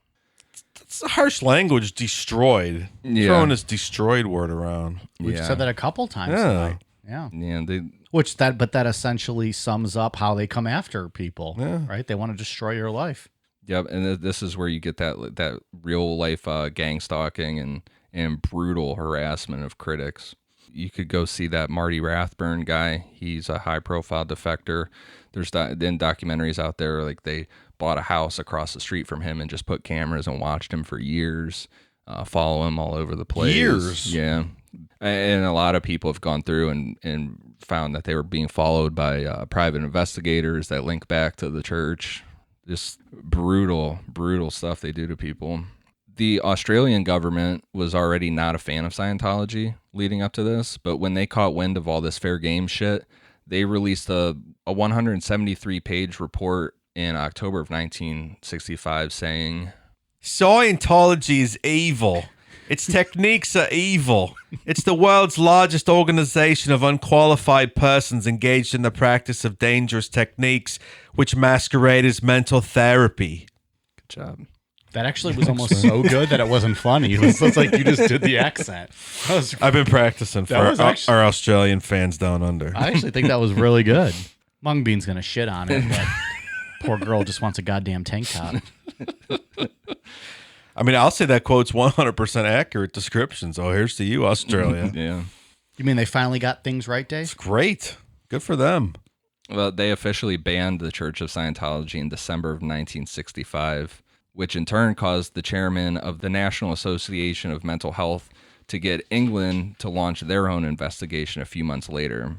That's harsh language, destroyed. Yeah. Throwing this destroyed word around. We've said that a couple times tonight. Yeah. But that essentially sums up how they come after people, right? They want to destroy your life. Yep, and this is where you get that real life gang stalking and brutal harassment of critics. You could go see that Marty Rathburn guy. He's a high profile defector. There's then documentaries out there, like they bought a house across the street from him and just put cameras and watched him for years, follow him all over the place. Years? Yeah. And a lot of people have gone through and found that they were being followed by private investigators that link back to the church. Just brutal stuff they do to people. The Australian government was already not a fan of Scientology leading up to this, but when they caught wind of all this fair game shit, they released a 173-page report in October of 1965 saying, Scientology is evil. Its techniques are evil. It's the world's largest organization of unqualified persons engaged in the practice of dangerous techniques which masquerade as mental therapy. good job. That actually was almost so good that it wasn't funny. It was like you just did the accent. I've been practicing for our Australian fans down under. I actually think that was really good. Mung Bean's going to shit on it, but poor girl just wants a goddamn tank top. I mean, I'll say that quote's 100% accurate description. So here's to you, Australia. Yeah. You mean they finally got things right, Dave? It's great. Good for them. Well, they officially banned the Church of Scientology in December of 1965, which in turn caused the chairman of the National Association of Mental Health to get England to launch their own investigation a few months later.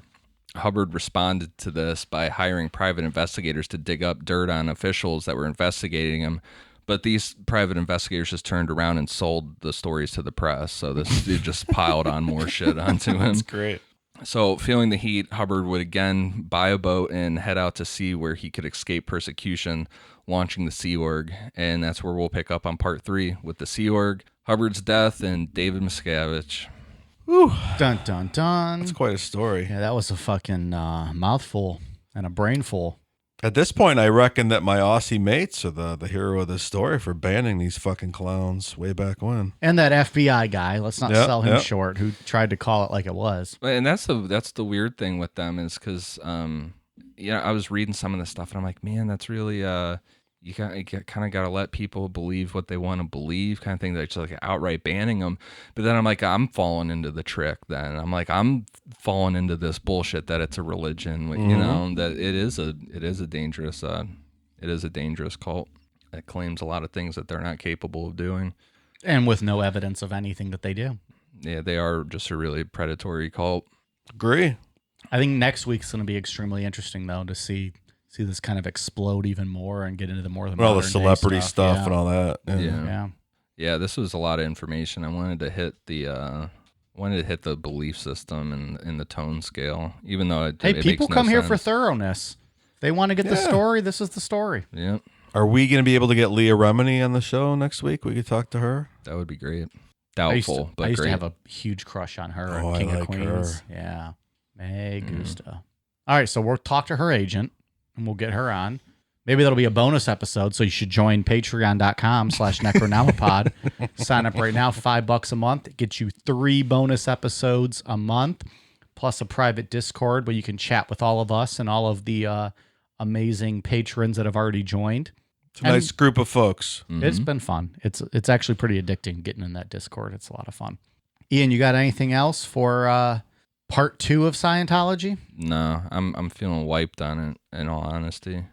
Hubbard responded to this by hiring private investigators to dig up dirt on officials that were investigating him. But these private investigators just turned around and sold the stories to the press. So this it just piled on more shit onto him. That's great. So feeling the heat, Hubbard would again buy a boat and head out to sea where he could escape persecution, launching the Sea Org. And that's where we'll pick up on part 3 with the Sea Org, Hubbard's death, and David Miscavige. Whew. Dun, dun, dun. That's quite a story. Yeah, that was a fucking mouthful and a brainful. At this point, I reckon that my Aussie mates are the hero of this story for banning these fucking clowns way back when. And that FBI guy, let's not sell him short, who tried to call it like it was. And that's the weird thing with them is because, I was reading some of this stuff and I'm like, man, that's really, you kind of got to let people believe what they want to believe, kind of thing. That's like outright banning them. But then I'm like, I'm falling into the trick. Then I'm like, I'm falling into this bullshit that it's a religion. You know, that it is a dangerous cult that claims a lot of things that they're not capable of doing, and with no evidence of anything that they do. Yeah, they are just a really predatory cult. Agree. I think next week's going to be extremely interesting, though, to see this kind of explode even more and get into the more of the all the celebrity stuff and all that. Yeah. This was a lot of information. I wanted to hit the belief system and the tone scale, even though it people makes no come here sense. for thoroughness. If they want to get the story, this is the story. Yeah. Are we going to be able to get Leah Remini on the show next week? We could talk to her. That would be great. Doubtful, but I used great. to have a huge crush on her. Oh, King I of like Queens. her. Yeah. Me gusta. All right, so we'll talk to her agent and we'll get her on. Maybe that'll be a bonus episode, so you should join patreon.com/necronomipod. Sign up right now, $5 a month. It gets you 3 bonus episodes a month, plus a private Discord where you can chat with all of us and all of the amazing patrons that have already joined. It's a nice group of folks. It's been fun. It's actually pretty addicting getting in that Discord. It's a lot of fun. Ian, you got anything else for part 2 of Scientology? No, I'm feeling wiped on it, in all honesty.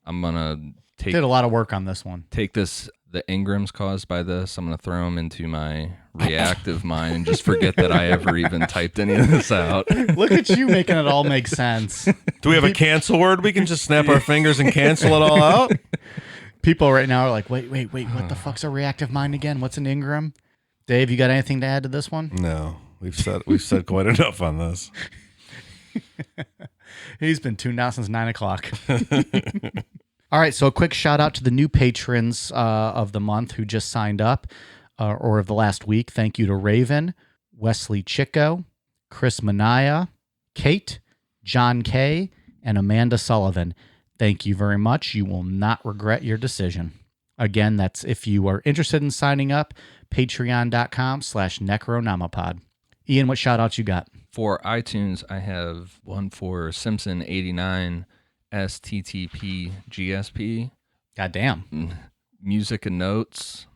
I'm going to Did a lot of work on this one. take the Ingrams caused by this. I'm going to throw them into my reactive mind and just forget that I ever even typed any of this out. Look at you making it all make sense. Do we have a cancel word? We can just snap our fingers and cancel it all out? People right now are like, wait, what the fuck's a reactive mind again? What's an Ingram? Dave, you got anything to add to this one? No. We've said quite enough on this. He's been tuned out since 9 o'clock. All right, so a quick shout out to the new patrons of the month who just signed up, or of the last week. Thank you to Raven, Wesley Chico, Chris Manaya, Kate, John K., and Amanda Sullivan. Thank you very much. You will not regret your decision. Again, that's if you are interested in signing up, patreon.com/necronomipod. Ian, what shout outs you got? For iTunes, I have one for Simpson89 STTP GSP. Goddamn. Music and Notes,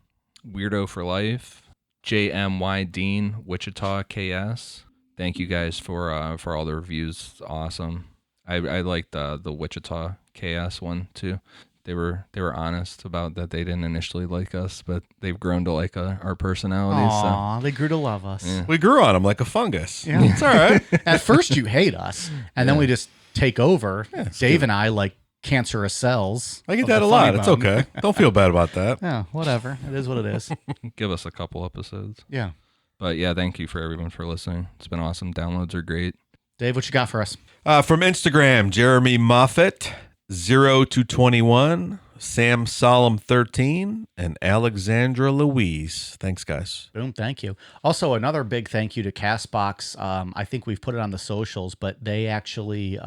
Weirdo for Life, JMY Dean, Wichita KS. Thank you guys for all the reviews. Awesome. I like the Wichita KS one too. They were honest about that they didn't initially like us, but they've grown to like our personalities. Aw, they grew to love us. Yeah. We grew on them like a fungus. Yeah. It's all right. At first, you hate us, and then we just take over. Dave and I like cancerous cells. I get of that the a lot. funny It's bone. okay. Don't feel bad about that. Yeah, whatever. It is what it is. Give us a couple episodes. Yeah. But yeah, thank you for everyone for listening. It's been awesome. Downloads are great. Dave, what you got for us? From Instagram, Jeremy Moffat, 0 to 21, Sam Solemn 13, and Alexandra Louise. Thanks, guys. Boom, thank you. Also, another big thank you to CastBox. I think we've put it on the socials, but they actually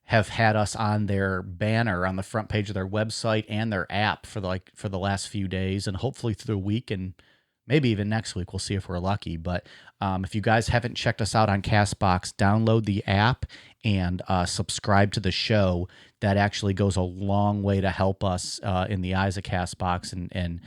have had us on their banner on the front page of their website and their app for the last few days, and hopefully through the week and maybe even next week. We'll see if we're lucky. But if you guys haven't checked us out on CastBox, download the app and subscribe to the show. That actually goes a long way to help us in the eyes of CastBox and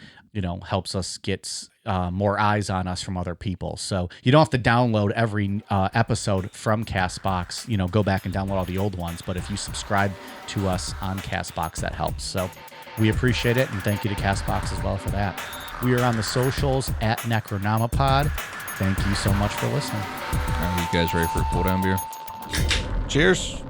helps us get more eyes on us from other people. So you don't have to download every episode from CastBox. Go back and download all the old ones. But if you subscribe to us on CastBox, that helps. So we appreciate it, and thank you to CastBox as well for that. We are on the socials at Necronomipod. Thank you so much for listening. Are you guys ready for a cool down beer? Cheers.